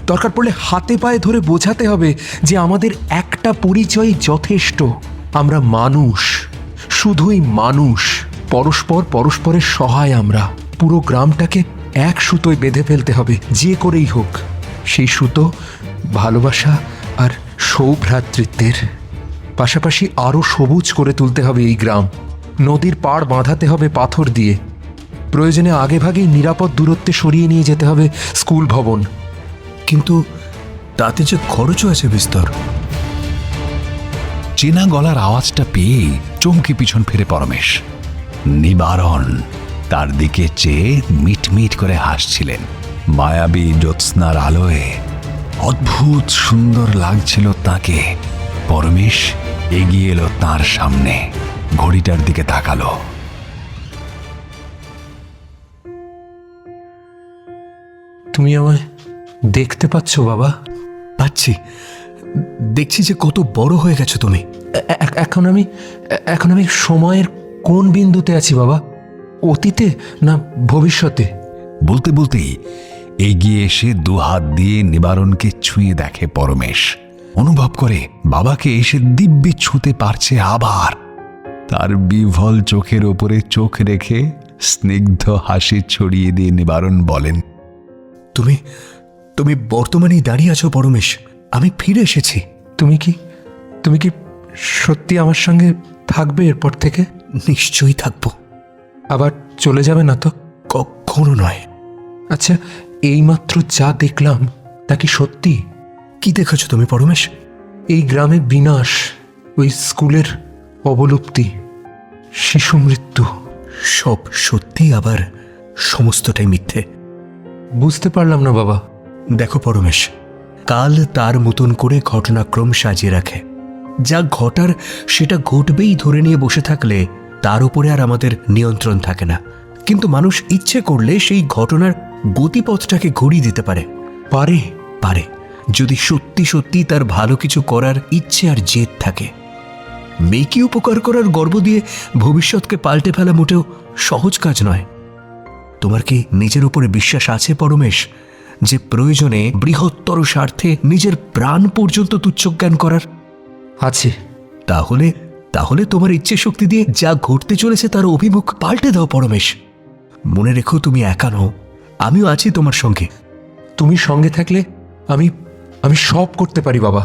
দরকার পড়লে হাতে পায়ে ধরে বোঝাতে হবে যে আমাদের একটা পরিচয় যথেষ্ট। আমরা মানুষ, শুধুই মানুষ। পরস্পরের সহায় আমরা। পুরো গ্রামটাকে এক সুতোয় বেঁধে ফেলতে হবে, যে করেই হোক। সেই সুতো ভালোবাসা আর সৌভ্রাতৃত্বের। পাশাপাশি আরও সবুজ করে তুলতে হবে এই গ্রাম। নদীর পাড় বাঁধাতে হবে পাথর দিয়ে। প্রয়োজনে আগেভাগেই নিরাপদ দূরত্বে সরিয়ে নিয়ে যেতে হবে স্কুল ভবন। কিন্তু তাতে যে খরচও আছে বিস্তর। চেনা গলার আওয়াজটা পেয়ে চমকে পিছন ফিরে পরমেশ। নিবারণ তার দিকে চেয়ে মিটমিট করে হাসছিলেন। মায়াবী জ্যোৎস্নার আলোয় অদ্ভুত সুন্দর লাগছিল তাকে। পরমেশ এগিয়ে এলো তার সামনে, ঘড়িটার দিকে তাকালো। তুমি আমায় দেখতে পাচ্ছ বাবা? পাচ্ছি, দেখছি যে কত বড় হয়ে গেছো তুমি। এখন আমি সময়ের কোন বিন্দুতে আছি বাবা? অতীতে না ভবিষ্যতে? বলতে বলতেই এগিয়ে এসে দুহাত দিয়ে নিবারণকে ছুঁয়ে দেখে পরমেশ। অনুভব করে বাবাকে এসে দিব্যি ছুঁতে পারছে আবার। তার বিভল চোখের ওপরে চোখ রেখে স্নিগ্ধ হাসি ছড়িয়ে দিয়ে নিবারণ বলেন, তুমি তুমি বর্তমানেই দাঁড়িয়ে আছো পরমেশ, আমি ফিরে এসেছি। তুমি কি সত্যি আমার সঙ্গে থাকবে এরপর থেকে? নিশ্চয়ই থাকবো। আবার চলে যাবে না তো? কখনো নয়। আচ্ছা, এইমাত্র যা দেখলাম তা কি সত্যি? কি দেখেছো তুমি পরমেশ? এই গ্রামের বিনাশ, ওই স্কুলের অবলুপ্তি, শিশু মৃত্যু, সব সত্যি, আবার সমস্তটাই মিথ্যে। বুঝতে পারলাম না বাবা। দেখো পরমেশ, কাল তার মতন করে ঘটনাক্রম সাজিয়ে রাখে। যা ঘটার সেটা ঘটবেই ধরে নিয়ে বসে থাকলে তার উপরে আর আমাদের নিয়ন্ত্রণ থাকে না। কিন্তু মানুষ ইচ্ছে করলে সেই ঘটনার গতিপথটাকে ঘুরিয়ে দিতে পারে। পারে পারে যদি সত্যি সত্যি তার ভালো কিছু করার ইচ্ছে আর জেদ থাকে। মেয়েকে উপকার করার গর্ব দিয়ে ভবিষ্যৎকে পাল্টে ফেলা মোটেও সহজ কাজ নয়। তোমার কি নিজের উপরে বিশ্বাস আছে পরমেশ, যে প্রয়োজনে বৃহত্তর স্বার্থে নিজের প্রাণ পর্যন্ত তুচ্ছজ্ঞান করার? আছে। তাহলে তোমার ইচ্ছে শক্তি দিয়ে যা ঘটতে চলেছে তার অভিমুখ পাল্টে দাও পরমেশ। মনে রেখো, তুমি একা নও, আমিও আছি তোমার সঙ্গে। তুমি সঙ্গে থাকলে আমি সব করতে পারি বাবা।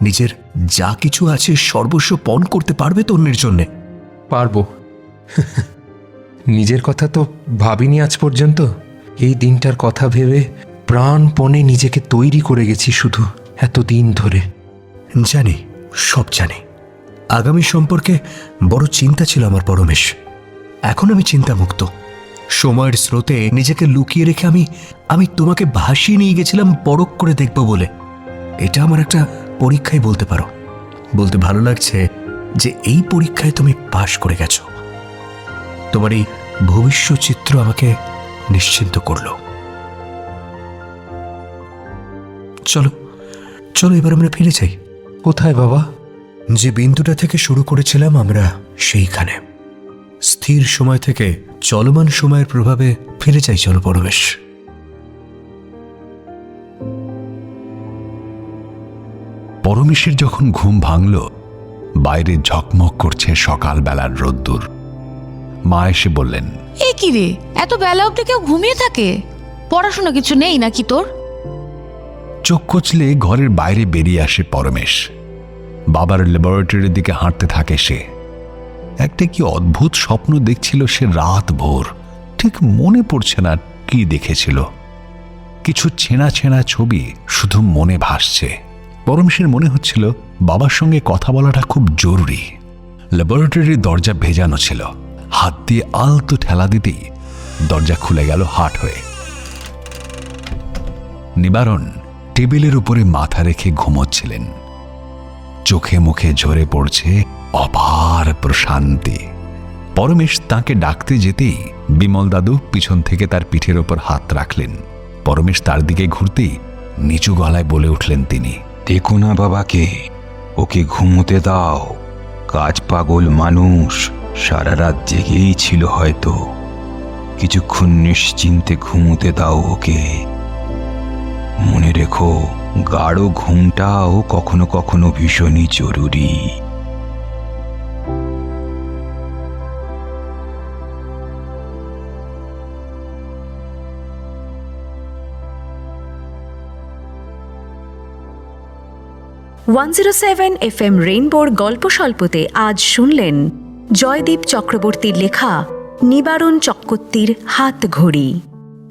নিজের যা কিছু আছে সর্বস্ব পণ করতে পারবে তো অন্যের জন্যে? পারবো। নিজের কথা তো ভাবিনি আজ পর্যন্ত। এই দিনটার কথা ভেবে প্রাণপণে নিজেকে তৈরি করে গেছি শুধু এতদিন ধরে। জানি, সব জানি। আগামী সম্পর্কে বড় চিন্তা ছিল আমার পরমেশ। এখন আমি চিন্তামুক্ত। সময়ের স্রোতে নিজেকে লুকিয়ে রেখে আমি তোমাকে ভাসিয়ে নিয়ে গেছিলাম পরখ করে দেখব বলে। এটা আমার একটা পরীক্ষাই বলতে পারো। বলতে ভালো লাগছে যে এই পরীক্ষায় তুমি পাশ করে গেছো। তোমার এই ভবিষ্যৎ চিত্র আমাকে নিশ্চিন্ত করল। চলো চলো, এবার আমরা ফিরে যাই। কোথায় বাবা? যে বিন্দুটা থেকে শুরু করেছিলাম আমরা সেইখানে। স্থির সময় থেকে চলমান সময়ের প্রভাবে ফিরে যাই। চলো পরমেশ। পরমেশের যখন ঘুম ভাঙল, বাইরে ঝকমক করছে সকালবেলার রোদ্দুর। মা এসে বললেন, এ কি রে, এত বেলা অবধি কেউ ঘুমিয়ে থাকে? পড়াশোনা কিছু নেই নাকি তোর? চোখ কচলে ঘরের বাইরে বেরিয়ে আসে পরমেশ। বাবার ল্যাবরেটরির দিকে হাঁটতে থাকে সে। একটা কি অদ্ভুত স্বপ্ন দেখছিল সে রাত ভোর। ঠিক মনে পড়ছে না কি দেখেছিল। কিছু ছেঁড়া ছেঁড়া ছবি শুধু মনে ভাসছে। পরমেশের মনে হচ্ছিল বাবার সঙ্গে কথা বলাটা খুব জরুরি। ল্যাবরেটরির দরজা ভেজানো ছিল। হাত দিয়ে আলতো ঠেলা দিতেই দরজা খুলে গেল হাট হয়ে। নিবারণ টেবিলের উপরে মাথা রেখে ঘুমোচ্ছিলেন। চোখে মুখে ঝরে পড়ছে অপার প্রশান্তি। পরমেশ তাকে ডাকতে যেতেই বিমল দাদু পিছন থেকে তার পিঠের ওপর হাত রাখলেন। পরমেশ তার দিকে ঘুরতেই নিচু গলায় বলে উঠলেন তিনি, দেখো না বাবাকে, ওকে ঘুমোতে দাও। কাজ পাগল মানুষ, সারা রাত জেগেই ছিল হয়তো। কিছুক্ষণ নিশ্চিন্তে ঘুমোতে দাও ওকে। মনে রেখো, গাঢ় ঘুমটাও কখনো কখনো ভীষণই জরুরি। FM রেইনবোর গল্প স্বল্পতে আজ শুনলেন জয়দীপ চক্রবর্তীর লেখা নিবারণ চক্রবর্তীর হাত ঘড়ি।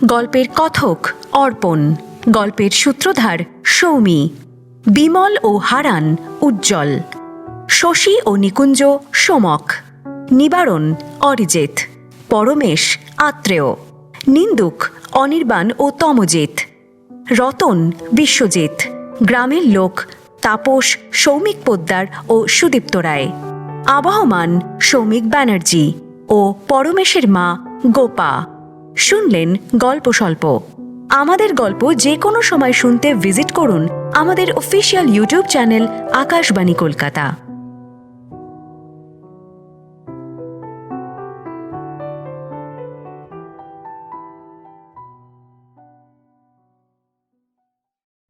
গল্পের কথক অর্পণ, গল্পের সূত্রধার সৌমি, বিমল ও হারান উজ্জ্বল, শশী ও নিকুঞ্জ সোমক, নিবারণ অরিজিৎ, পরমেশ আত্রেয়, নিন্দুক অনির্বাণ ও তমজিৎ, রতন বিশ্বজিৎ, গ্রামের লোক তাপস সৌমিক পোদ্দার ও সুদীপ্ত রায়, আবহমান সৌমিক ব্যানার্জি ও পরমেশের মা গোপা। শুনলেন গল্প স্বল্প। আমাদের গল্প যে কোনো সময় শুনতে ভিজিট করুন আমাদের official YouTube channel Akashvani Kolkata.